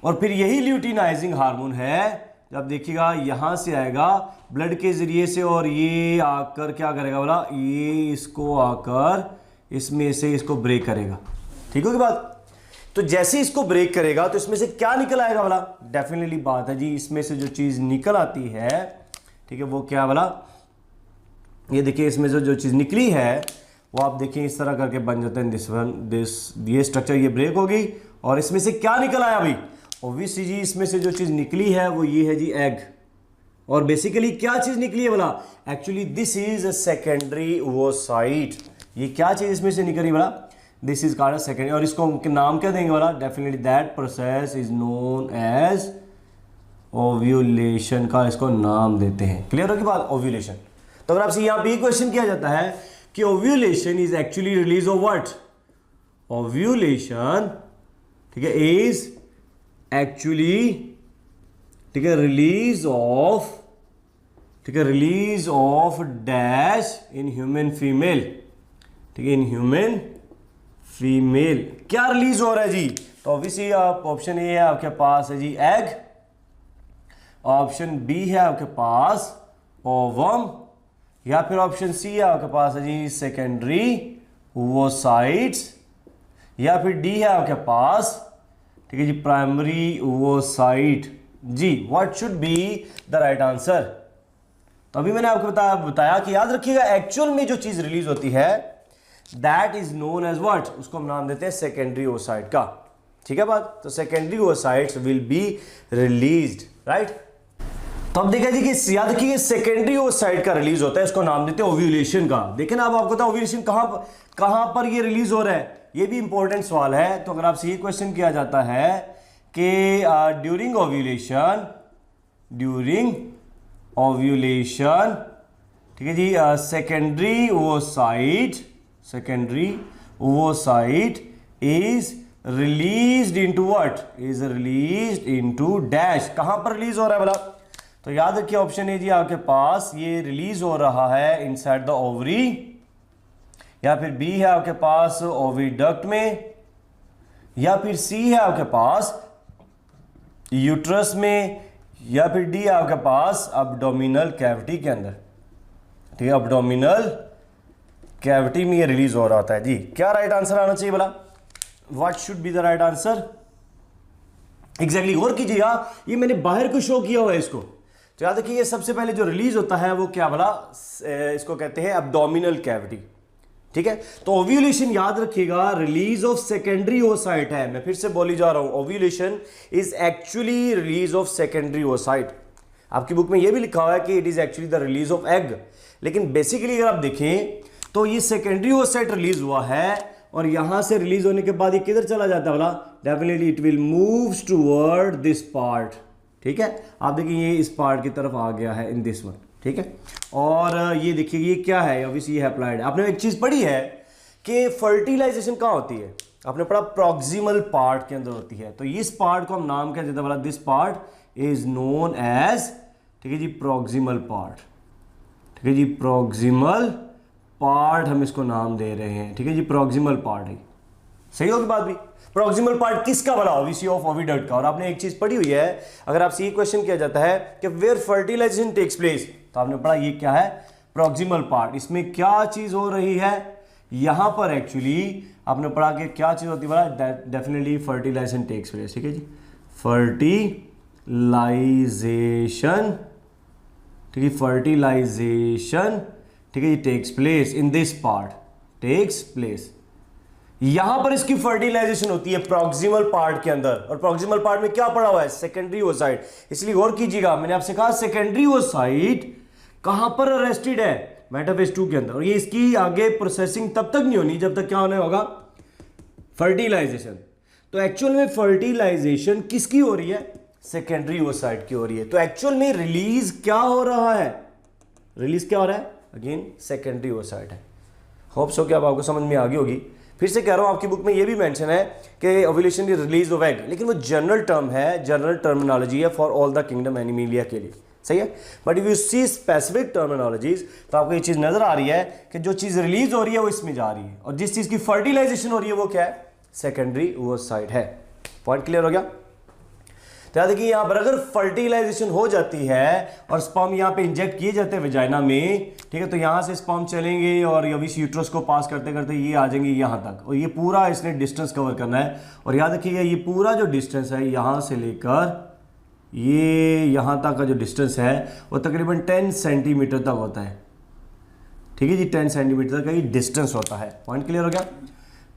और फिर यही ल्यूटिनाइजिंग हार्मोन है जब देखिएगा यहां से आएगा ब्लड के जरिए से, और ये आकर क्या करेगा बोला, ये इसको आकर इसमें से इसको ब्रेक करेगा। ठीक होगी बात। तो जैसे इसको ब्रेक करेगा तो इसमें से क्या निकल आएगा वाला, डेफिनेटली बात है जी, इसमें से जो चीज निकल आती है, ठीक है, वो क्या वाला, ये देखिए इसमें से जो चीज निकली है वो आप देखिए इस तरह करके बन जाते हैं, ये स्ट्रक्चर, ये ब्रेक होगी, और इसमें से क्या निकल आया भाई, ऑब्वियसली जी इसमें से जो चीज निकली है वो ये है जी एग। और बेसिकली क्या चीज निकली है बोला, actually this is a secondary ओवोसाइट। ये क्या चीज इसमें से निकली बोला, दिस इज कॉल्ड सेकेंडरी। और इसको नाम क्या देंगे बोला, definitely that process is known as ovulation का इसको नाम देते हैं। क्लियर होगी बात, ओव्यूलेशन। तो अगर आपसे यहां पे क्वेश्चन किया जाता है कि ovulation is actually release of what, ovulation, ठीक है, इज एक्चुअली, ठीक है, रिलीज ऑफ, ठीक है, release of dash in human female, ठीक है, इन ह्यूमन फीमेल। क्या रिलीज हो रहा है जी, तो ऑब्वियसली आप ऑप्शन ए है आपके पास है जी एग, ऑप्शन बी है आपके पास ओवम, या फिर ऑप्शन सी है आपके पास है जी सेकेंडरी ओवोसाइट्स, या फिर डी है आपके पास, ठीक है जी, प्राइमरी ओवोसाइट। जी what should be the right answer. तो अभी मैंने आपको बताया कि याद रखिएगा एक्चुअल में जो चीज रिलीज होती है that is known as what, उसको हम नाम देते हैं सेकेंडरी ओवोसाइट का। ठीक है बात। तो secondary oocytes will be released, right. तो अब देखा जी कि याद रखिए सेकेंडरी ओवोसाइट का रिलीज होता है, इसको नाम देते हैं ओव्यूलेशन का। देखें ना, अब आपको पता है ओव्यूलेशन कहां पर ये रिलीज हो रहा है, ये भी इंपॉर्टेंट सवाल है। तो अगर आपसे ये क्वेश्चन किया जाता है कि ड्यूरिंग ओव्यूलेशन, ड्यूरिंग ओव्यूलेशन, ठीक है जी, secondary oocyte, secondary oocyte is released into what, is released into dash. कहां पर रिलीज हो रहा है बोला, तो याद रखिए ऑप्शन ए जी आपके पास ये रिलीज हो रहा है इनसाइड द ओवरी, या फिर बी है आपके पास ओविडक्ट में, या फिर सी है आपके पास यूट्रस में, या फिर डी है आपके पास अब्डोमिनल कैविटी के अंदर। ठीक है, अब्डोमिनल कैविटी में ये रिलीज हो रहा होता है जी। क्या राइट आंसर आना चाहिए बोला? What should be the right answer? Exactly गौर कीजिएगा, ये मैंने बाहर को शो किया हुआ है इसको। तो याद रखिए, ये सबसे पहले जो रिलीज होता है वो क्या बोला, इसको कहते हैं एब्डोमिनल कैविटी। ठीक है, तो ओव्यूलेशन याद रखिएगा रिलीज ऑफ सेकेंडरी ओसाइट है। मैं फिर से बोली जा रहा हूं, ovulation is actually release of secondary oocyte. आपकी बुक में ये भी लिखा हुआ है कि it is actually the release of egg, लेकिन बेसिकली अगर आप देखें तो ये सेकेंडरी ओसाइट रिलीज हुआ है, और यहां से रिलीज होने के बाद ये किधर चला जाता है बोला? Definitely it will moves toward this part. ठीक है, आप देखिए ये इस पार्ट की तरफ आ गया है इन दिस वन। ठीक है, और ये देखिए ये क्या है, ऑब्वियसली ये हैप्लॉइड। आपने एक चीज पढ़ी है कि फर्टिलाइजेशन कहाँ होती है? आपने पढ़ा प्रॉक्सिमल पार्ट के अंदर होती है। तो इस पार्ट को हम नाम क्या देते हैं बोला? This part is known as, ठीक है जी, प्रॉक्सिमल पार्ट। ठीक है जी, प्रॉक्सिमल पार्ट हम इसको नाम दे रहे हैं। ठीक है जी, प्रॉक्सिमल पार्ट है। सही होगी बात भी? प्रॉक्सिमल पार्ट किसका बना? ओविसी ऑफ ओविडक्ट का। और आपने एक चीज पढ़ी हुई है, अगर आपसे ये क्वेश्चन किया जाता है कि वेयर फर्टिलाइजेशन टेक्स प्लेस, तो आपने पढ़ा ये क्या है? Proximal part. इसमें क्या चीज हो रही है? यहां पर एक्चुअली आपने पढ़ा कि क्या चीज होती है? Definitely fertilisation takes place. ठीक है जी, फर्टिलाइजेशन। ठीक है, फर्टिलाइजेशन, ठीक है, ये takes place in this part, takes place. यहां पर इसकी फर्टिलाइजेशन होती है प्रॉक्सिमल पार्ट के अंदर। और प्रॉक्सिमल पार्ट में क्या पड़ा हुआ है? Secondary oocyte. इसलिए गौर कीजिएगा, मैंने आपसे कहा सेकेंडरी ओसाइट कहां पर अरेस्टेड है? मेटाफेज 2 के अंदर। और ये इसकी आगे प्रोसेसिंग तब तक नहीं होनी जब तक क्या होने होगा? फर्टिलाइजेशन। तो एक्चुअल में फर्टिलाइजेशन किसकी हो रही है? सेकेंडरी ओसाइट की हो रही है। तो एक्चुअल में रिलीज क्या हो रहा है? रिलीज क्या हो रहा है? अगेन सेकेंडरी ओसाइट है। होप सो कि अब आपको समझ में आ गई होगी। फिर से कह रहा हूं, आपकी बुक में ये भी मेंशन है कि ovulation is release of egg, लेकिन वो जनरल टर्म है, जनरल टर्मिनोलॉजी है for all the kingdom animalia के लिए। सही है, but if you see specific terminologies तो आपको ये चीज नजर आ रही है कि जो चीज रिलीज हो रही है वो इसमें जा रही है, और जिस चीज की फर्टिलाइजेशन हो रही है वो क्या है? सेकेंडरी ओसाइट है। पॉइंट क्लियर हो गया? तो याद देखिए, यहां पर अगर फर्टिलाइजेशन हो जाती है और स्पर्म यहां पे इंजेक्ट किए जाते हैं वेजाइना में, ठीक है, तो यहां से स्पर्म चलेंगे और इस यूट्रस को पास करते करते ये आ जाएंगे यहां तक, और ये पूरा इसने डिस्टेंस कवर करना है। और याद रखिएगा, ये पूरा जो डिस्टेंस है यहां से लेकर ये यहां तक का जो डिस्टेंस है वो तकरीबन 10 सेंटीमीटर तक होता है। ठीक है जी, 10 सेंटीमीटर तक का ये डिस्टेंस होता है। पॉइंट क्लियर हो गया?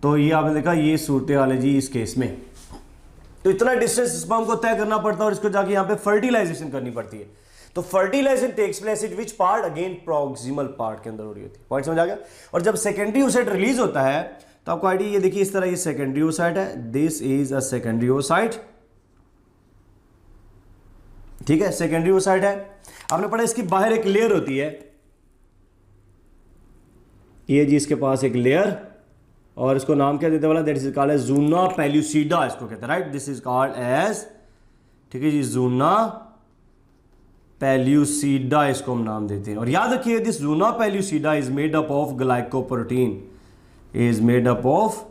तो ये आपने देखा, ये सूरत हाल है जी इस केस में। तो इतना डिस्टेंस स्पर्म को तय करना पड़ता है और इसको जाके यहाँ पे फर्टिलाइजेशन करनी पड़ती है। तो fertilization takes place in which part? Again proximal part के अंदर हो रही होती है। पॉइंट समझ आ गया? और जब सेकेंडरी ओसाइट रिलीज होता है तो आपको आइडिया ये देखिए, इस तरह ये सेकेंडरी ओसाइट है, this is a secondary oocyte. ठीक है, सेकेंडरी ओसाइट है। आपने पढ़ा इसकी बाहर एक लेयर होती है, ये जी इसके पास एक लेयर, और इसको नाम क्या देते वाला? That is called as zona pellucida, इसको कहते हैं, right? This is called as, ठीक है जी, ज़ूना पेल्यूसिडा, इसको हम नाम देते हैं। और याद रखिए, this zona pellucida is made up of glycoprotein, is made up of,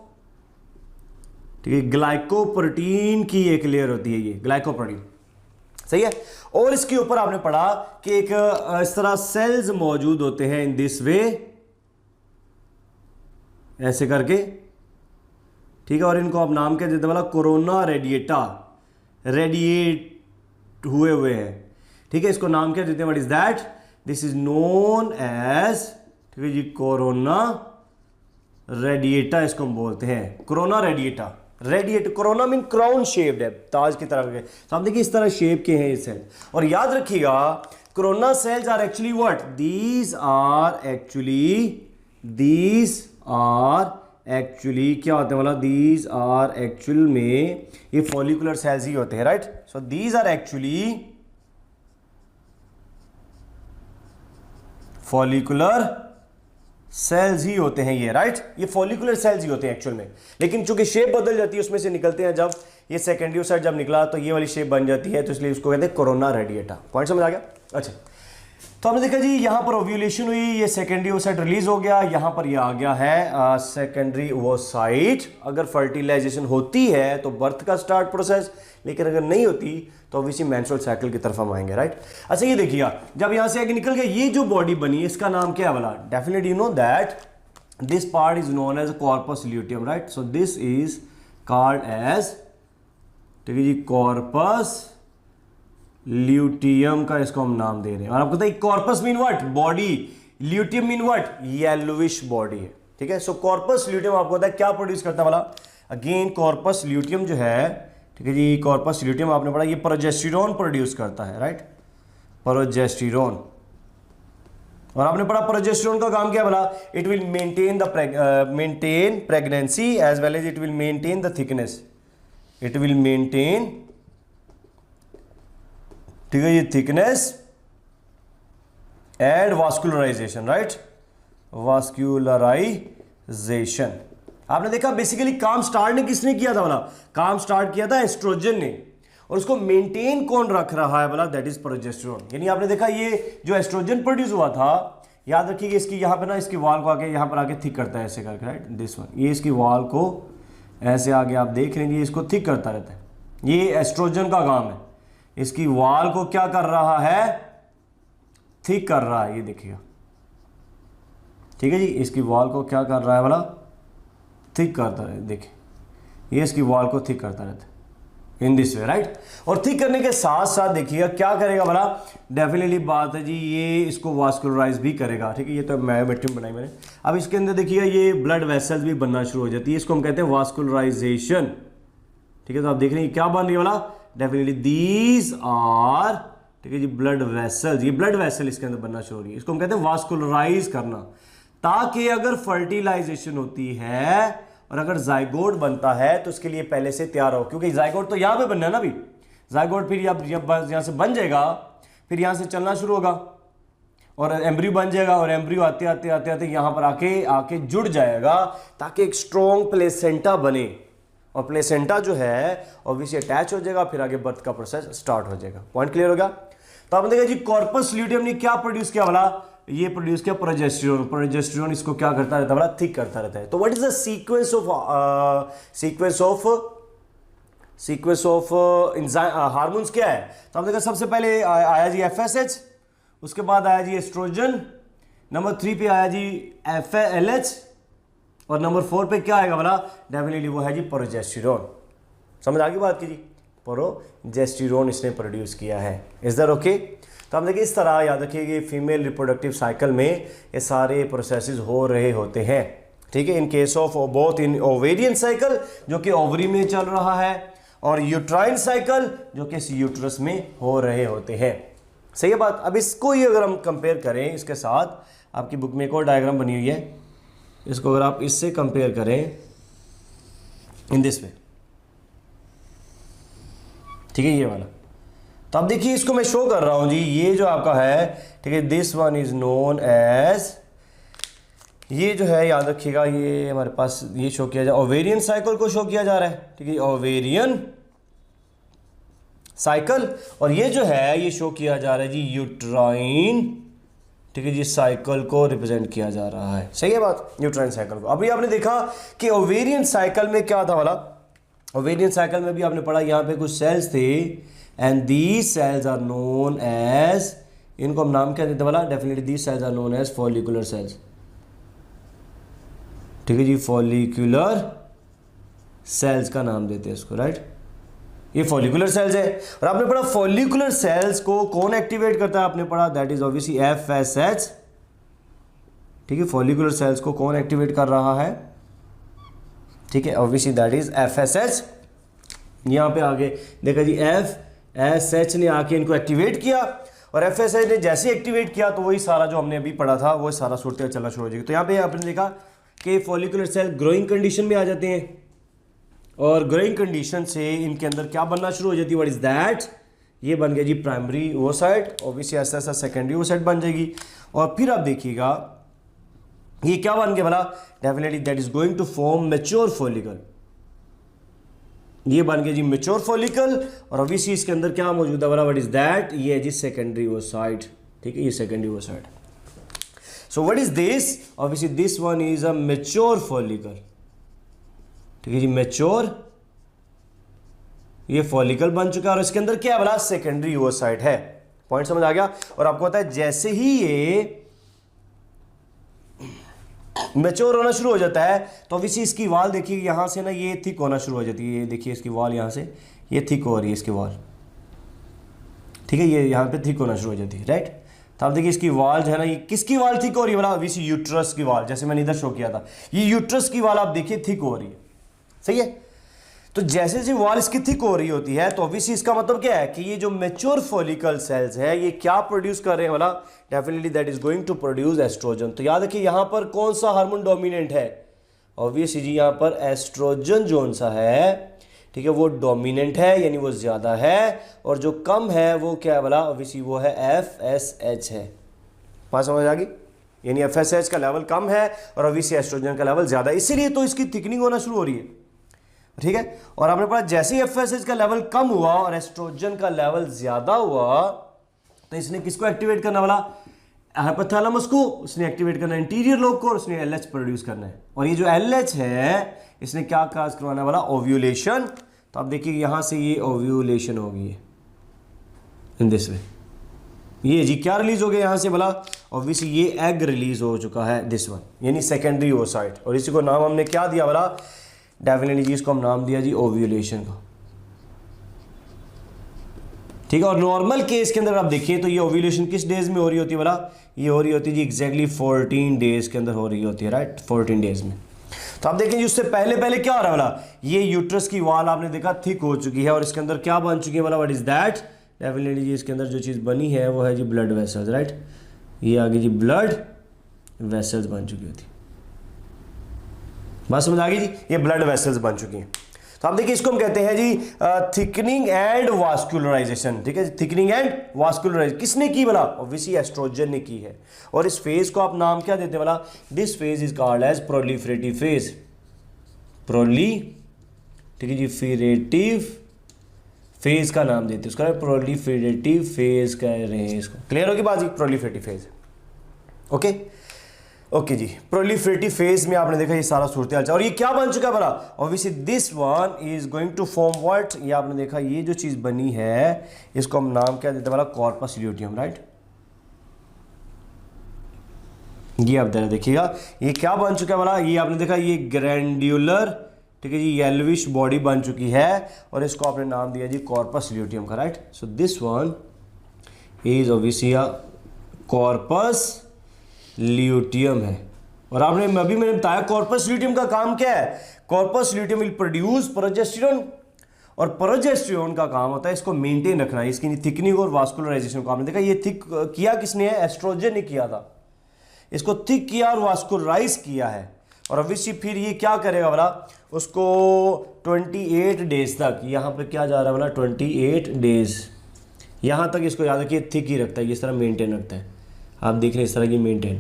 ठीक है, ग्लाइकोप्रोटीन की एक लेयर होती है ये ग्लाइकोप्रोटीन। सही है। और इसके ऊपर आपने पढ़ा कि एक इस तरह सेल्स मौजूद होते हैं इन दिस वे, ऐसे करके, ठीक है, और इनको आप नाम क्या देते वाला? कोरोना रेडिएटा, रेडिएट हुए हुए हैं। ठीक है, इसको नाम क्या देते हैं? What is that? This is known as, ठीक है जी, कोरोना रेडिएटा, इसको हम बोलते हैं corona radiata. Radiate, corona mean crown shaped है, ताज की तरह के। तो आप देखिए इस तरह शेप के हैं ये सेल। और याद रखिएगा, corona cells are actually what? These are actually क्या होते हैं? मतलब दीज आर एक्चुअल में ये फॉलिकुलर सेल्स ही होते हैं, right? So these are actually follicular cells ही होते हैं ये, राइट? ये फॉलिकुलर सेल्स ही होते हैं एक्चुअल में, लेकिन चूंकि शेप बदल जाती है, उसमें से निकलते हैं जब ये सेकेंडरी ओसाइट जब निकला तो ये वाली शेप बन जाती है, तो इसलिए उसको कहते हैं कोरोना रेडिएटा। पॉइंट समझ आ गया? अच्छा, तो हमने देखा जी यहाँ पर ओव्यूलेशन हुई, ये सेकेंडरी ओसाइट रिलीज हो गया, यहाँ पर ये आ गया है सेकेंडरी ओसाइट। अगर फर्टिलाइजेशन होती है तो बर्थ का स्टार्ट प्रोसेस, लेकिन अगर नहीं होती तो ऑब्वियसली मेंस्ट्रुअल साइकिल की तरफ हम आएंगे, राइट। अच्छा ये देखिएगा, जब यहाँ से आगे निकल गया ये जो बॉडी बनी इसका नाम क्या है वाला, definitely you know that this part is known as corpus luteum, right. So this is called as, ठीक है जी, कॉर्पस ल्यूटियम का इसको हम नाम दे रहे हैं। और आपको पता है corpus mean what, body, luteum mean what, yellowish body है, ठीक है। सो कॉर्पस ल्यूटियम आपको पता है क्या प्रोड्यूस करता है वाला, अगेन कॉर्पस ल्यूटियम जो है, ठीक है जी, कॉर्पस ल्यूटियम आपने पढ़ा ये प्रोजेस्टेरोन प्रोड्यूस करता है, राइट, प्रोजेस्टेरोन। और आपने पढ़ा प्रोजेस्टेरोन का काम क्या बोला, it will maintain pregnancy as well as it will maintain the thickness, it will maintain, ठीक है ये, thickness and vascularization, right, vascularization. आपने देखा बेसिकली काम स्टार्ट ने किसने किया था वाला, काम स्टार्ट किया था एस्ट्रोजन ने, और उसको मेंटेन कौन रख रहा है वाला, दैट इज प्रोजेस्टेरोन। यानी आपने देखा ये जो एस्ट्रोजन प्रोड्यूस हुआ था, याद रखिएगा इसकी यहाँ पे ना, इसकी वॉल को आके यहाँ पर आके थिक करता है ऐसे करके, राइट, दिस वन, ये इसकी वॉल को ऐसे आगे आप देख लेंगे इसको थिक करता रहता है, ये एस्ट्रोजन का काम है, इसकी वॉल को क्या कर रहा है, थिक कर रहा है, ये देखिएगा, ठीक है जी, इसकी वॉल को क्या कर रहा है वाला, थिक करता है, देखिए ये इसकी वॉल को थिक करता रहता है इन दिस वे, राइट। और थिक करने के साथ साथ देखिएगा क्या करेगा वाला, डेफिनेटली बात है जी, ये इसको वास्कुलराइज भी करेगा, ठीक है, ये तो मायोमेट्रियम बनाई मैंने। अब इसके अंदर देखिएगा ये ब्लड वेसल्स भी बनना शुरू हो जाती है, इसको हम कहते हैं वास्कुलराइजेशन, ठीक है। तो आप देख रहे हैं क्या बन रही है वाला, डेफिनेटली दीज आर, ठीक है जी, ब्लड वेसल्स, ये ब्लड वेसल इसके अंदर बनना शुरू हो रही है, इसको हम कहते हैं वास्कुलराइज करना, ताकि अगर फर्टिलाइजेशन होती है और अगर जाइगोट बनता है तो उसके लिए पहले से तैयार हो, क्योंकि जाइगोट तो यहां पे बनना है ना अभी, जाइगोट फिर यहां से बन जाएगा, फिर यहां से चलना शुरू होगा और एम्ब्रियो बन जाएगा, और एम्ब्रियो आते आते आते आते यहां पर आके जुड़ जाएगा, ताकि एक स्ट्रॉन्ग प्लेसेंटा बने, और प्लेसेंटा जो है ऑब्वियसली अटैच हो जाएगा, फिर आगे बर्थ का प्रोसेस स्टार्ट हो जाएगा। पॉइंट क्लियर हो गया। तो आपने देखा जी कॉर्पस ल्यूटियम ने क्या प्रोड्यूस किया वाला, ये प्रोड्यूस किया प्रोजेस्टेरोन, प्रोजेस्टेरोन इसको क्या करता रहता है वाला, थिक करता रहता है। तो what is the sequence of hormones क्या है, तो आपने देखा सबसे पहले आया जी FSH, उसके बाद आया जी एस्ट्रोजन, नंबर 3 पे आया जी FLH, और नंबर 4 पे क्या आएगा वाला, डेफिनेटली वो है जी प्रोजेस्टेरोन। समझ आ गई बात की जी, प्रोजेस्टेरोन इसने प्रोड्यूस किया है, इज दैट ओके। तो हम देखिए इस तरह याद रखिए फीमेल रिप्रोडक्टिव साइकिल में ये सारे प्रोसेसेस हो रहे होते हैं, ठीक है। In case of both in ovarian cycle जो कि ओवरी में चल रहा है, और यूट्राइन साइकिल जो कि यूट्रस में हो रहे होते हैं, सही है बात। अब इसको ही अगर हम कंपेयर करें इसके साथ, आपकी बुक में एक और डायग्राम बनी हुई है, इसको अगर आप इससे कंपेयर करें इन दिस वे, ठीक है, ये वाला, तो अब देखिए इसको मैं शो कर रहा हूं जी, ये जो आपका है, ठीक है, this one is known as, ये जो है याद रखिएगा, ये हमारे पास ये शो किया जा, ओवेरियन साइकिल को शो किया जा रहा है, ठीक है, ओवेरियन साइकिल, और ये जो है ये शो किया जा रहा है जी यूट्राइन, ठीक है जी, साइकिल को रिप्रेजेंट किया जा रहा है, सही है बात, यूट्राइन साइकिल को। अभी आपने देखा कि ओवेरियन साइकिल में क्या था वाला, ओवेरियन साइकिल में भी आपने पढ़ा यहाँ पे कुछ सेल्स थे, and these cells are known as, इनको हम नाम क्या देते वाला, definitely these cells are known as follicular cells, ठीक है जी, फॉलिकुलर सेल्स का नाम देते हैं इसको, राइट, ये फॉलिकुलर सेल्स है। और आपने पढ़ा फॉलिकुलर सेल्स को कौन एक्टिवेट करता है, आपने पढ़ा दैट इज ऑब्वियसली FSH, ठीक है, फॉलिकुलर सेल्स को कौन एक्टिवेट कर रहा है, ठीक है, ऑब्वियसली दैट इज FSH। यहां पे आगे देखा जी FSH ने आके इनको एक्टिवेट किया, और FSH ने जैसे एक्टिवेट किया तो वही सारा जो हमने अभी पढ़ा था वो सारा सूरत चलना शुरू हो जाएगी। तो यहाँ पे आपने देखा कि फॉलिकुलर सेल ग्रोइंग कंडीशन में आ जाते हैं, और ग्रोइंग कंडीशन से इनके अंदर क्या बनना शुरू हो जाती है, व्हाट इज दैट, ये बन गया जी प्राइमरी ओसाइट, ऑब्वियसली ऐसा ऐसा सेकेंडरी ओसाइट बन जाएगी, और फिर आप देखिएगा ये क्या बन गया भला, definitely that is going to form mature follicle, ये बन गया जी मैच्योर फॉलिकल, और ऑब्वियसली इसके अंदर क्या मौजूद है वाला, व्हाट इज दैट, ये है जी सेकेंडरी ओसाइट, ठीक है, ये secondary ओवोसाइट। So what is this? Obviously this one is a mature follicle, ठीक है जी, मैच्योर ये फॉलिकल बन चुका है और इसके अंदर क्या बना? सेकेंडरी ओवोसाइट है। पॉइंट समझ आ गया? और आपको पता है जैसे ही ये मैच्योर होना शुरू हो जाता है तो ऑब्वियसली इसकी वाल देखिए यहां से ना ये थिक होना शुरू हो जाती है। ये देखिए इसकी वाल यहां से ये थिक हो रही है, इसकी वाल, ठीक है, ये यहां पे थिक होना शुरू हो जाती है, राइट। तो आप देखिए इसकी वाल जो है ना, ये किसकी वाल थिक हो रही है? ऑब्वियसली यूट्रस की वाल, जैसे मैंने इधर शो किया था, ये यूट्रस की वाल आप देखिए थिक हो रही है, सही है। तो जैसे जैसे वॉल इसकी थिक हो रही होती है तो ऑब्वियसली इसका मतलब क्या है कि ये जो मैच्योर फॉलिकल सेल्स है ये क्या प्रोड्यूस कर रहे हैं? वाला definitely that is going to produce estrogen. तो याद रखिए यहां पर कौन सा हार्मोन डोमिनेंट है? ऑब्वियसली जी यहां पर एस्ट्रोजन जो सा है, ठीक है, वो डोमिनेंट है, यानी वो ज्यादा है, और जो कम है वो क्या है? वाला ऑब्वियसली वो है FSH है। बात समझ आ गई? यानी FSH का लेवल कम है और ऑब्वियसली एस्ट्रोजन का लेवल ज्यादा है, इसीलिए तो इसकी थिकनिंग होना शुरू हो रही है, ठीक है। और आपने पढ़ा जैसे ही FSH का लेवल कम हुआ और एस्ट्रोजन का लेवल ज्यादा हुआ तो इसने किसको एक्टिवेट करना? वाला हाइपोथैलेमस को उसने एक्टिवेट करना है, इंटीरियर लोब को, और उसने LH प्रोड्यूस करना है। और ये जो LH है इसने क्या काज करवाना? वाला ओव्यूलेशन। तो आप देखिए यहां से ये ओव्यूलेशन होगी इन दिस वे, ये जी क्या रिलीज हो गया यहां से? वाला ऑब्वियसली ये एग रिलीज हो चुका है, दिस वन, यानी सेकेंडरी ओवोसाइट। और इसी को नाम हमने क्या दिया? वाला डेफिनेटली जी इसको हम नाम दिया जी ओव्यूलेशन का, ठीक है। और नॉर्मल केस के अंदर आप देखिए तो ये ओव्यूलेशन किस डेज में हो रही होती है? वाला ये हो रही होती है जी एग्जैक्टली 14 डेज के अंदर हो रही होती है, राइट, 14 डेज में। तो आप देखें उससे पहले पहले क्या हो रहा है? वाला ये यूट्रस की वाल आपने देखा थिक हो चुकी है और इसके अंदर क्या बन चुकी है? वाला व्हाट इज दैट? डेफिनेटली जी इसके अंदर जो चीज़ बनी है वो है जी ब्लड वेसल्स, राइट। ये आगे जी ब्लड वेसल्स बन चुकी होती है। बात समझ आ गई जी? ये ब्लड वेसल्स बन चुकी हैं। तो आप देखिए इसको हम कहते हैं जी थिकनिंग एंड वास्कुलराइजेशन, ठीक है, थिकनिंग एंड वास्कुलराइजेशन किसने की? वाला ऑब्वियसली एस्ट्रोजन ने की है। और इस फेज को आप नाम क्या देते हैं? वाला this phase is called as proliferative phase, ठीक है जी, फिरेटिव फेज का नाम देते हैं उसका, प्रोलिफरेटिव फेज कह रहे हैं इसको। क्लियर होगी बात जी? प्रोलिफरेटिव फेज, ओके ओके जी। प्रोलिफरेटिव फेज में आपने देखा ये सारा सूरत हाल, और ये क्या बन चुका है? बड़ा obviously this one is going to form what? ये आपने देखा ये जो चीज बनी है इसको हम नाम क्या देते हैं? बड़ा कॉर्पस ल्यूटियम, राइट। ये आप देखिएगा ये क्या बन चुका है? बड़ा ये आपने देखा ये ग्रैंड्यूलर, ठीक है जी, येलोविश बॉडी बन चुकी है और इसको आपने नाम दिया जी कॉर्पस ल्यूटियम का, right. So this one is obviously corpus luteum है। और आपने अभी मैंने बताया कॉर्पस ल्यूटियम का काम क्या है? Corpus luteum will produce progesterone, और प्रोजेस्टेरोन का काम होता है इसको मेंटेन रखना, इसकी थिकनिंग और वास्कुलराइजेशन को। आपने देखा ये थिक किया किसने है? एस्ट्रोजन ने किया था, इसको थिक किया और वास्कुलराइज किया है। और ऑब्वियसली फिर ये क्या करेगा? वाला उसको 28 डेज तक, यहाँ पे क्या जा रहा है? वाला 28 डेज यहाँ तक इसको याद रखिए थिक ही रखता है, इस तरह मेंटेन रखता है। आप देख रहे हैं इस तरह की मेंटेन,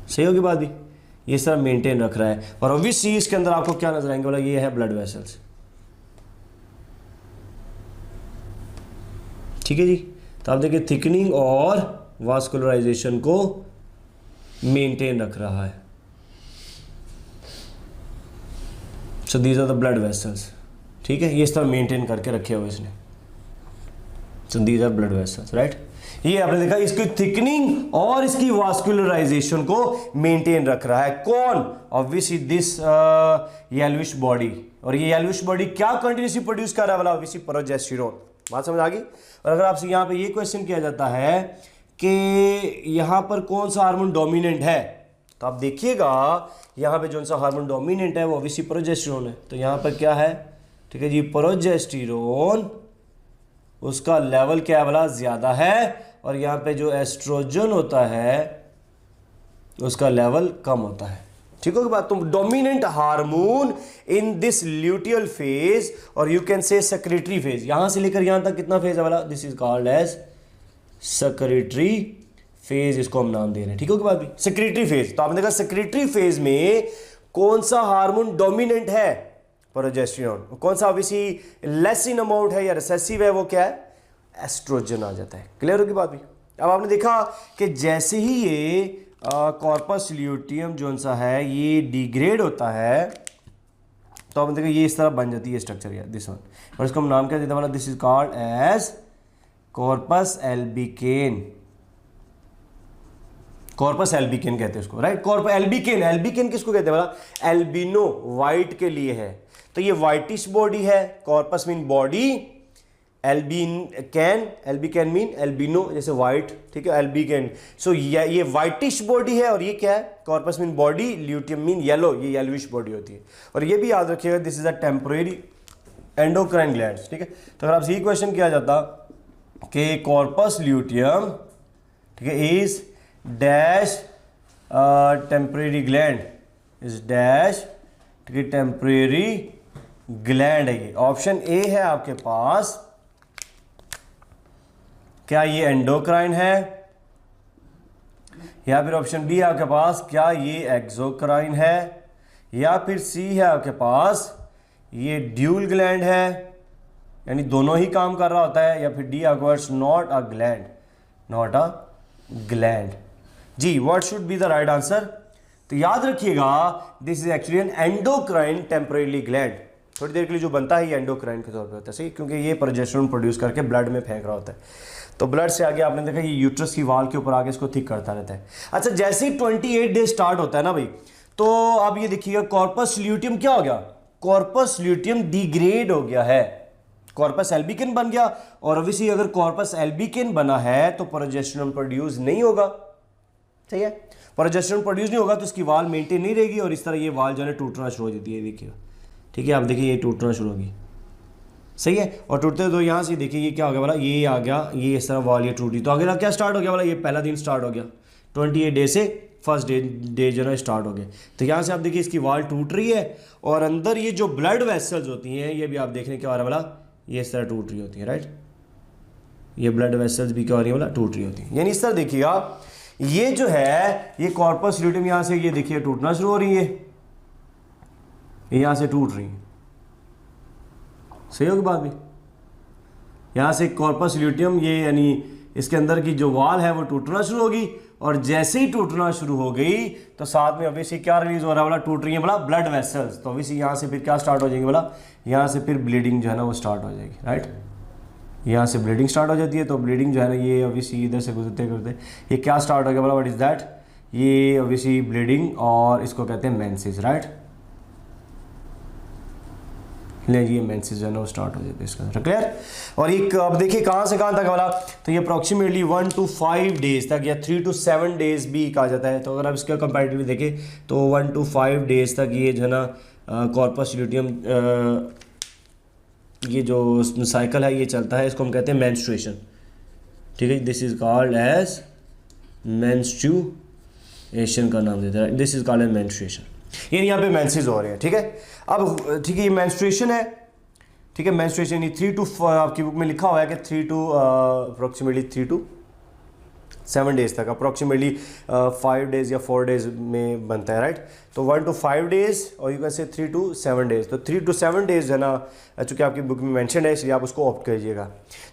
सही होगी बात भी, ये इस तरह मेंटेन रख रहा है। और ऑब्वियसली इसके अंदर आपको क्या नजर आएंगे? बोला ये है ब्लड वेसल्स, ठीक है जी। तो आप देखिए थिकनिंग और वास्कुलराइजेशन को मेंटेन रख रहा है। So these are the blood vessels, ठीक है, ये इस तरह मेंटेन करके रखे हुए इसने। So these are blood vessels, right. ये आपने देखा इसकी थिकनिंग और इसकी वास्कुलराइजेशन को मेंटेन रख रहा है कौन? Obviously this yellowish body. और ये येलोविश बॉडी क्या कंटिन्यूसली प्रोड्यूस कर रहा है? वाला ऑब्वियसली प्रोजेस्टेरोन। बात समझ आ गई? और अगर आपसे यहाँ पे ये क्वेश्चन किया जाता है कि यहाँ पर कौन सा हार्मोन डोमिनेंट है, तो आप देखिएगा यहाँ पे जो सा हार्मोन डोमिनेंट है वो ऑब्वियसली प्रोजेस्टेरोन है। तो यहाँ पर क्या है? ठीक है जी, प्रोजेस्टेरोन उसका लेवल क्या है? वाला ज्यादा है। और यहाँ पे जो एस्ट्रोजन होता है उसका लेवल कम होता है, ठीक होगी बात। तो dominant hormone in this luteal phase, और you can say secretory phase, यहां से लेकर यहां तक कितना फेज है? वाला this is called as secretory phase, इसको हम नाम दे रहे हैं, ठीक होगी बात भी। सेक्रेटरी फेज, तो आपने देखा सेक्रेटरी फेज में कौन सा हार्मोन डोमिनेंट है? प्रोजेस्टेरोन। कौन सा ऑब्वियसली लेस इन अमाउंट है या रिसेसिव है, वो क्या है? एस्ट्रोजन आ जाता है। क्लियर होगी बात भी? अब आपने देखा कि जैसे ही ये कॉर्पस ल्यूटियम जो सा है ये डिग्रेड होता है, तो आपने देखा ये इस तरह बन जाती है स्ट्रक्चर, या दिस वन, और इसको हम नाम क्या देते हैं, this is called as corpus albicans. Corpus albicans कहते हैं उसको, राइट। कॉर्पस एल्बिकेन, एल्बिकेन किसको कहते हैं बोला, एल्बिनो, वाइट के लिए है। तो ये वाइटिश बॉडी है, corpus mean body, albicans mean albino, जैसे वाइट, ठीक है, एल्बिकेन। सो ये वाइटिश बॉडी है, और ये क्या है, corpus mean body, luteum mean yellow, ये येलोइश बॉडी होती है। और ये भी याद रखिएगा, this is a temporary endocrine glands, ठीक है। तो अगर आपसे ये क्वेश्चन किया जाता कि कॉर्पस ल्यूटियम, ठीक है, is dash temporary gland, is dash, ठीक है, टेम्परेरी ग्लैंड है ये। ऑप्शन ए है आपके पास, क्या ये एंडोक्राइन है, या फिर ऑप्शन बी है आपके पास, क्या ये एक्सोक्राइन है, या फिर सी है आपके पास ये ड्यूल ग्लैंड है, यानी दोनों ही काम कर रहा होता है, या फिर डी आपके पास not a gland, not a gland. जी, what should be the right answer? तो याद रखिएगा, this is actually an endocrine temporary gland. थोड़ी देर के लिए जो बनता है ये एंडोक्राइन के तौर पे होता है, सही, क्योंकि ये प्रोजेस्टेरोन प्रोड्यूस करके ब्लड में फेंक रहा होता है। तो ब्लड से आगे आपने देखा ये यूट्रस की वाल के ऊपर आगे इसको थिक करता रहता है। अच्छा, जैसे ही 28 डे स्टार्ट होता है ना भाई, तो अब ये देखिएगा कॉर्पस ल्यूटियम क्या हो गया, कॉर्पस ल्यूटियम डिग्रेड हो गया है, कॉर्पस एल्बिकेन बन गया। और ऑब्वियसली अगर कॉर्पस एल्बिकेन बना है तो प्रोजेस्टेरोन प्रोड्यूस नहीं होगा, सही है, प्रोजेस्टेरोन प्रोड्यूस नहीं होगा तो इसकी वाल मेंटेन नहीं रहेगी, और इस तरह ये वाल जो है टूटना शुरू हो जाती है, देखिएगा, ठीक है, आप देखिए ये टूटना शुरू होगी, सही है। और टूटते तो यहाँ से देखिए ये क्या हो गया बोला, ये आ गया, ये इस तरह वाल ये टूटी, तो आगे क्या स्टार्ट हो गया बोला, ये पहला दिन स्टार्ट हो गया, 28 डे से फर्स्ट डे जो है स्टार्ट हो गया। तो यहाँ से आप देखिए इसकी वाल टूट रही है, और अंदर ये जो ब्लड वेसल्स होती हैं ये भी आप देखने क्या हो रहा है बोला, ये इस तरह टूट रही होती है, राइट, ये ब्लड वेसल्स भी क्या हो रही है बोला, टूट रही होती है। यानी इस तरह देखिएगा, ये जो है ये कॉर्पस ल्यूटियम यहाँ से ये देखिए टूटना शुरू हो रही है, यहाँ से टूट रही है, सही होगी बात भी, यहाँ से कॉर्पस ल्यूटियम ये यानी इसके अंदर की जो वाल है वो टूटना शुरू होगी, और जैसे ही टूटना शुरू हो गई तो साथ में ऑब्वियसली क्या रिलीज हो रहा है बोला, टूट रही है बोला ब्लड वेसल्स, तो ऑब्वियसली यहाँ से फिर क्या स्टार्ट हो जाएगी बोला, यहाँ से फिर ब्लीडिंग जो है ना वो स्टार्ट हो जाएगी, राइट, यहाँ से ब्लीडिंग स्टार्ट हो जाती है। तो ब्लीडिंग जो है ना ये ऑब्वियसली इधर से गुजरते करते ये क्या स्टार्ट हो गया बोला, व्हाट इज दैट, ये ऑब्वियसली ब्लीडिंग, और इसको कहते हैं मेंसेस, राइट, ये मेंसेस जो है ना वो स्टार्ट हो जाते हैं इसका, क्लियर। और एक अब देखिए कहाँ से कहाँ तक वाला, तो ये अप्रॉक्सीमेटली 1 to 5 डेज तक, या 3 to 7 डेज भी कहा जाता है। तो अगर आप इसका कंपैरेटिवली देखें तो 1 to 5 डेज तक ये जो है ना कॉर्पस ल्यूटियम ये जो साइकिल है ये चलता है, इसको हम कहते हैं मेंस्ट्रुएशन, ठीक है, this is called as menstruation का नाम देता है, this is called as menstruation, यानी यहाँ पे मेंसेस हो रहे हैं, ठीक है। अब ठीक है, ये मेंस्ट्रुएशन है, ठीक है, मेंस्ट्रुएशन ये 3 to आपकी बुक में लिखा हुआ है कि 3 to अप्रॉक्सीमेटली 3 to 7 डेज तक, अप्रॉक्सीमेटली 5 डेज या 4 डेज में बनता है, राइट। तो 1 to 5 डेज, और यू कैन से 3 to 7 डेज। तो 3 to 7 डेज है ना, चूँकि आपकी बुक में मेंशन है इसलिए आप उसको ऑप्ट करिएगा।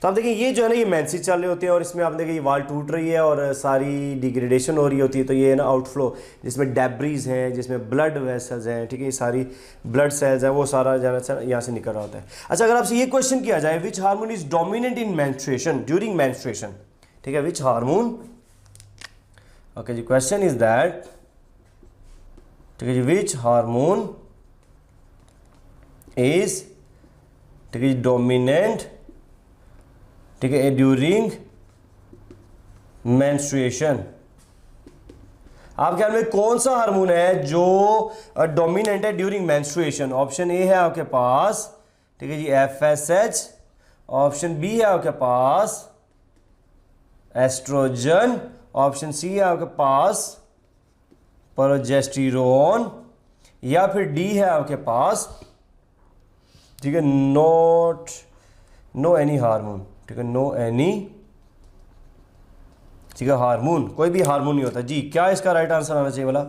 तो आप देखिए ये जो है ना ये मेंसेस चल रहे होते हैं, और इसमें आप देखिए ये वाल टूट रही है और सारी डिग्रेडेशन हो रही होती है। तो ये है ना आउटफ्लो, जिसमें डेब्रीज हैं, जिसमें ब्लड वेसल्स हैं, ठीक है, ये सारी ब्लड सेल्स हैं, वो सारा यहाँ से निकल रहा होता है। अच्छा, अगर आपसे ये क्वेश्चन किया जाए, which hormone is dominant in menstruation during menstruation, ठीक है, विच हार्मोन, ओके जी, क्वेश्चन इज दैट, ठीक है जी, विच हार्मोन इज, ठीक है, डोमिनेंट, ठीक है, ड्यूरिंग मेंस्ट्रुएशन। आप ख्याल में कौन सा हार्मोन है जो डोमिनेंट है ड्यूरिंग मेंस्ट्रुएशन? ऑप्शन ए है आपके पास, ठीक है जी, FSH, ऑप्शन बी है आपके पास एस्ट्रोजन, ऑप्शन सी है आपके पास प्रोजेस्टेरोन, या फिर डी है आपके पास, ठीक है, नो एनी हार्मोन, ठीक है, नो एनी, ठीक है, हार्मोन, कोई भी हार्मोन नहीं होता जी। क्या इसका राइट आंसर आना चाहिए बोला?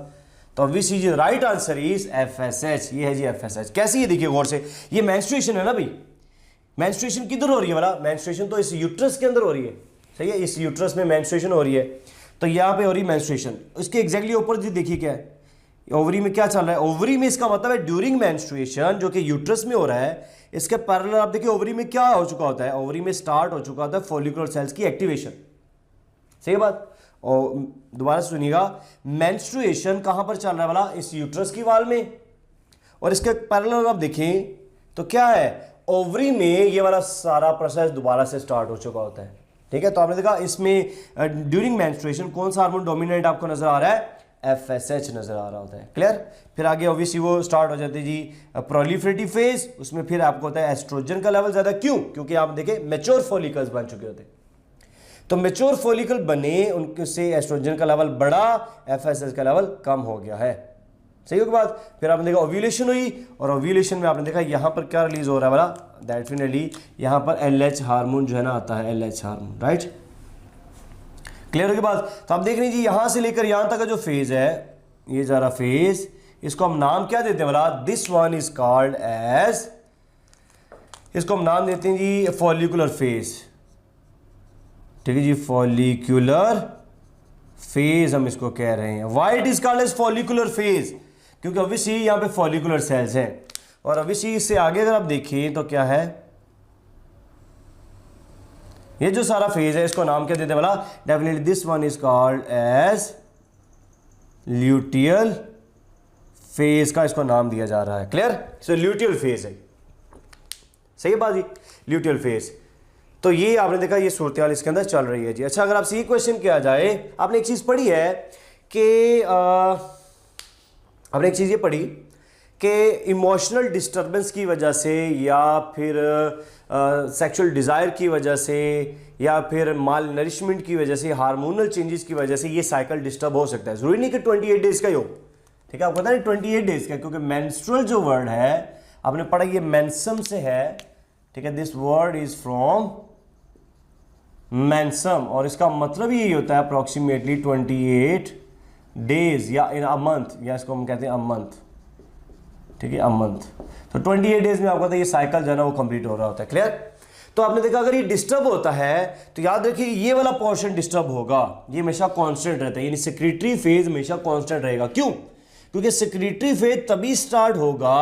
तो ऑब्वियसली जी राइट आंसर इज FSH, ये है जी FSH। कैसी है देखिए गौर से, ये मेंस्ट्रुएशन है ना भाई, मेंस्ट्रुएशन किधर हो रही है बोला, मेंस्ट्रुएशन तो इस यूट्रस के अंदर हो रही है, सही है, इस यूट्रस में मेंस्ट्रुएशन हो रही है, तो यहाँ पे हो रही मेंस्ट्रुएशन, इसके एग्जैक्टली ऊपर जी देखिए क्या है, ओवरी में क्या चल रहा है, ओवरी में इसका मतलब है ड्यूरिंग मेंस्ट्रुएशन जो कि यूट्रस में हो रहा है, इसके पैरेलल आप देखिए ओवरी में क्या हो चुका होता है, ओवरी में स्टार्ट हो चुका होता है फॉलिकुलर सेल्स की एक्टिवेशन। सही बात। और दोबारा सुनिएगा, मेंस्ट्रुएशन कहां पर चल रहा है वाला, इस यूट्रस की वाल में, और इसके पैरेलल आप देखें तो क्या है, ओवरी में ये वाला सारा प्रोसेस दोबारा से स्टार्ट हो चुका होता है। ठीक है, तो आपने देखा इसमें ड्यूरिंग मेंस्ट्रुएशन कौन सा हार्मोन डोमिनेट आपको नजर आ रहा है, FSH नजर आ रहा होता है। क्लियर। फिर आगे ऑब्वियसली वो स्टार्ट हो जाते हैं जी प्रोलिफरेटिव फेज, उसमें फिर आपको होता है एस्ट्रोजन का लेवल ज्यादा, क्यों, क्योंकि आप देखें मैच्योर फॉलिकल्स बन चुके होते हैं, तो मैच्योर फॉलिकल बने उनसे एस्ट्रोजन का लेवल बढ़ा, FSH का लेवल कम हो गया है। सही होगी बात। फिर आपने देखा ओव्यूलेशन हुई, और ओव्यूलेशन में आपने देखा यहां पर क्या रिलीज हो रहा है वाला, डेफिनेटली यहां पर LH हार्मोन जो है ना आता है, LH हार्मोन, राइट। क्लियर होगी बात। तो आप देख लीजिए यहां से लेकर यहां तक का जो फेज है, ये जा रहा फेज, इसको हम नाम क्या देते हैं वाला, this one is called as, इसको हम नाम देते हैं जी फॉलिकुलर फेज। ठीक है जी, फॉलिकुलर फेज हम इसको कह रहे हैं। Why it is called as follicular phase, क्योंकि ऑब्वियसली यहां पे फॉलिकुलर सेल्स हैं, और ऑब्वियसली इससे आगे अगर आप देखें तो क्या है, ये जो सारा फेज है इसको नाम क्या देते हैं वाला, definitely this one is called as luteal phase का इसको नाम दिया जा रहा है। क्लियर। सो ल्यूटियल फेज है, सही बात जी, ल्यूटियल फेज। तो ये आपने देखा ये सूरत हाल इसके अंदर चल रही है जी। अच्छा, अगर आपसे ये क्वेश्चन किया जाए, आपने एक चीज पढ़ी है कि आपने एक चीज ये पढ़ी कि इमोशनल डिस्टर्बेंस की वजह से, या फिर सेक्सुअल डिज़ायर की वजह से, या फिर माल नरिशमेंट की वजह से, हार्मोनल चेंजेस की वजह से ये साइकिल डिस्टर्ब हो सकता है। ज़रूरी नहीं कि 28 डेज का ही हो। ठीक है, आपको पता है 28 डेज का, क्योंकि मेंस्ट्रुअल जो वर्ड है आपने पढ़ा ये मेंसम से है। ठीक है, दिस वर्ड इज फ्रॉम मेंसम, और इसका मतलब यही होता है अप्रोक्सीमेटली 28 डेज या इन अ मंथ, या इसको हम कहते हैं अ मंथ। ठीक है, अ मंथ। तो 28 डेज में आपको ये साइकिल जो है ना वो कंप्लीट हो रहा होता है। क्लियर। तो आपने देखा अगर ये डिस्टर्ब होता है तो याद रखिए ये वाला पोर्शन डिस्टर्ब होगा, ये हमेशा कांस्टेंट रहता है, यानी सेक्रेटरी फेज हमेशा कांस्टेंट रहेगा। क्यों, क्योंकि सेक्रेटरी फेज तभी स्टार्ट होगा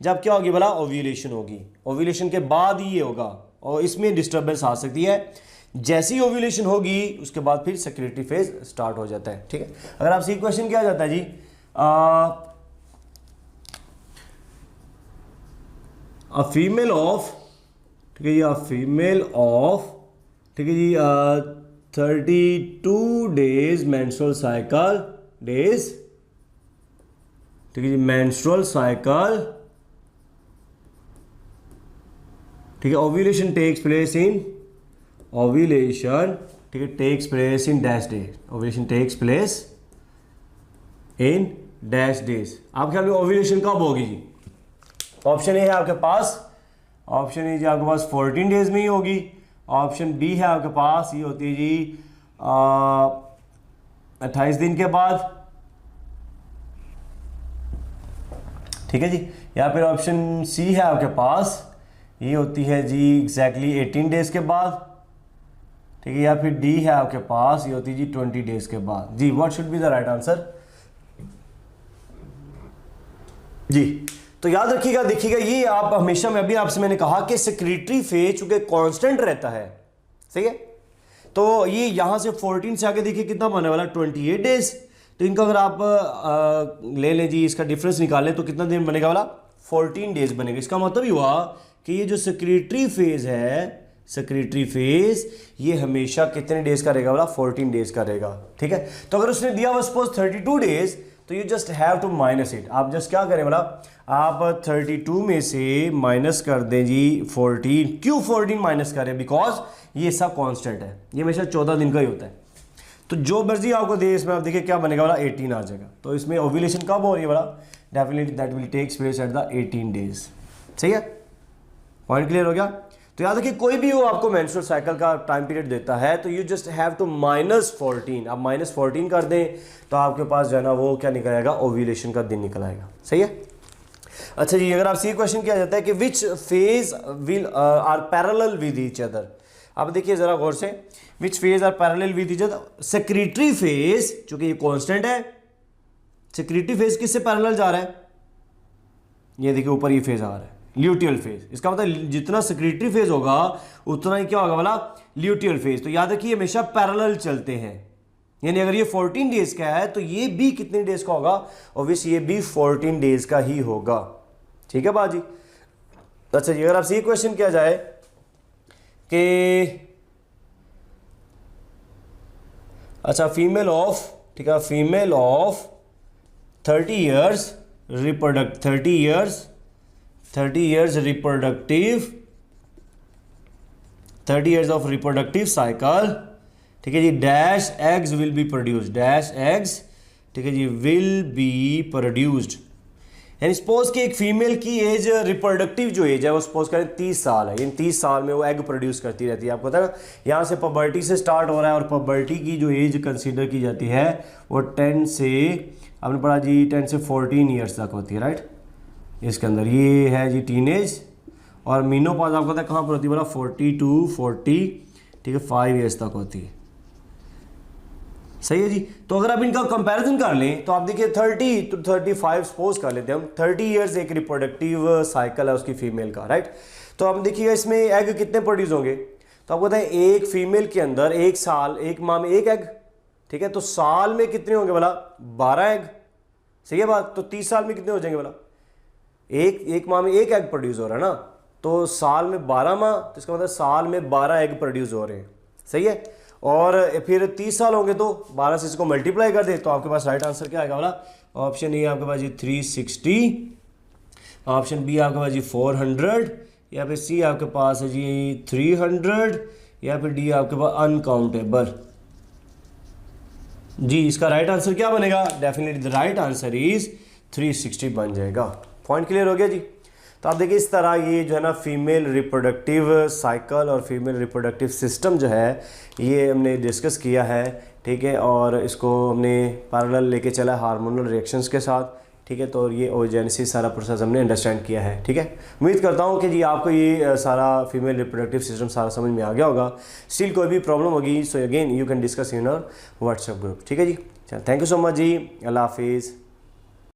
जब क्या होगी बोला, ओव्यूलेशन होगी। ओव्यूलेशन के बाद ही ये होगा, और इसमें डिस्टर्बेंस आ सकती है। जैसी ही ओव्यूलेशन होगी उसके बाद फिर सेक्रेटरी फेज स्टार्ट हो जाता है। ठीक है, अगर आपसे क्वेश्चन किया जाता है जी अ फीमेल ऑफ, ठीक है जी, अ फीमेल ऑफ, ठीक है जी, 32 डेज मेंस्ट्रुअल साइकिल डेज, ठीक है जी, मेंस्ट्रुअल साइकिल, ठीक है, ovulation takes place in, ovulation, ठीक है, takes place in dash day, ovulation takes place in dash days. आपके ख्याल में ओव्यूलेशन कब होगी जी? ऑप्शन ए है आपके पास, ऑप्शन ए जी आपके पास 14 डेज में ही होगी। ऑप्शन बी है आपके पास, ये होती है जी 28 दिन के बाद। ठीक है जी, या फिर ऑप्शन सी है आपके पास, ये होती है जी एग्जैक्टली 18 डेज के बाद। ठीक है, या फिर डी है आपके पास, ये होती है जी 20 डेज के बाद। जी what should be the right answer जी? तो याद रखिएगा, देखिएगा ये आप हमेशा, मैं अभी आपसे मैंने कहा कि सेक्रेटरी फेज चूंकि कांस्टेंट रहता है, सही है, तो ये यहां से 14 से आगे देखिए कितना बनने वाला, 28 डेज। तो इनका अगर आप ले लें जी, इसका डिफरेंस निकालें तो कितना दिन बनेगा वाला, 14 डेज बनेगा। इसका मतलब ही हुआ कि ये जो सेक्रेटरी फेज है, सेक्रेटरी फेज, ये हमेशा कितने डेज का रहेगा वाला, 14 डेज का रहेगा। ठीक है, तो अगर उसने दिया हुआ सपोज 32 डेज, तो you just have to minus it. आप जस्ट क्या करें बोला, आप 32 में से माइनस कर दें जी 14। क्यों 14 माइनस करें? बिकॉज ये सब कांस्टेंट है, ये हमेशा 14 दिन का ही होता है। तो जो मर्जी आपको दे, इसमें आप देखिए क्या बनेगा वाला, 18 आ जाएगा। तो इसमें ओव्यूलेशन कब हो रही है वाला, definitely that will takes place at the 18 days. सही है, पॉइंट क्लियर हो गया? तो याद रखिए कोई भी वो आपको मेंस्ट्रुअल साइकिल का टाइम पीरियड देता है तो you just have to minus 14। आप माइनस 14 कर दें तो आपके पास जो है ना वो क्या निकल आएगा, ओव्यूलेशन का दिन निकल आएगा। सही है। अच्छा जी, अगर आपसे ये क्वेश्चन किया जाता है कि which phase will are parallel with each other, अब देखिए ज़रा गौर से, which phase are parallel with each other, secretory phase, चूंकि ये कांस्टेंट है, सेक्रेटरी फेज किससे पैरेलल जा रहा है, ये देखिए ऊपर ये फेज आ रहा है, ल्यूटियल फेज। इसका मतलब जितना सेक्रेटरी फेज होगा उतना ही क्या होगा वाला, ल्यूटियल फेज। तो याद रखिए हमेशा पैरेलल चलते हैं, यानी अगर ये 14 डेज का है तो ये भी कितने डेज का होगा, ऑब्वियसली ये भी 14 डेज का ही होगा। ठीक है बाजी। अच्छा जी, अगर आपसे ये क्वेश्चन किया जाए कि अच्छा फीमेल ऑफ, ठीक है, female of 30 years reproduct 30 years of reproductive cycle, ठीक है जी, dash eggs will be produced, dash eggs, ठीक है जी, विल बी प्रोड्यूस्ड। यानी सपोज कि एक फीमेल की एज, रिप्रोडक्टिव जो एज है वो सपोज करें 30 साल है, इन 30 साल में वो एग प्रोड्यूस करती रहती है। आपको पता है यहाँ से पबर्टी से स्टार्ट हो रहा है, और पबर्टी की जो एज कंसीडर की जाती है वो 10 से, आपने पढ़ा जी 10 से 14 ईयर्स तक होती है, राइट। इसके अंदर ये है जी टीनेज, और मीनोपॉज आपको पता है कहाँ पर होती है, बोला 40 to 40, ठीक है, 5 ईयर्स तक होती है। सही है जी। तो अगर आप इनका कंपैरिजन कर लें तो आप देखिए 30 to 35 सपोज कर लेते हैं हम, 30 ईयर्स एक रिप्रोडक्टिव साइकिल है उसकी फीमेल का, राइट। तो हम देखिएगा इसमें एग कितने प्रोड्यूस होंगे, तो आपको बताएं एक फीमेल के अंदर एक साल, एक माह में एक एग, ठीक है, तो साल में कितने होंगे बोला, 12 एग। सही है बात। तो 30 साल में कितने हो जाएंगे बोला, एक माह में एक एग प्रोड्यूस हो रहा है ना, तो साल में 12 माह, तो इसका मतलब साल में 12 एग प्रोड्यूस हो रहे हैं। सही है। और फिर 30 साल होंगे तो 12 से इसको मल्टीप्लाई कर दे, तो आपके पास राइट आंसर क्या आएगा बोला, ऑप्शन ए आपके पास जी 360, ऑप्शन बी आपके पास जी 400, या फिर सी आपके पास है जी 300, या फिर डी आपके पास अनकाउंटेबल। जी इसका राइट आंसर क्या बनेगा, definitely the right answer is 360 बन जाएगा। पॉइंट क्लियर हो गया जी। तो आप देखिए इस तरह ये जो है ना फीमेल रिप्रोडक्टिव साइकिल और फीमेल रिप्रोडक्टिव सिस्टम जो है ये हमने डिस्कस किया है, ठीक है, और इसको हमने पैरेलल लेके चला हार्मोनल रिएक्शंस के साथ, ठीक है। तो ये ओजेनेसिस सारा प्रोसेस हमने अंडरस्टैंड किया है, ठीक है। उम्मीद करता हूँ कि जी आपको ये सारा फीमेल रिप्रोडक्टिव सिस्टम सारा समझ में आ गया होगा। स्टिल कोई भी प्रॉब्लम होगी so again you can discuss in our WhatsApp group, ठीक है जी। थैंक यू सो मच जी, अल्लाह हाफिज़।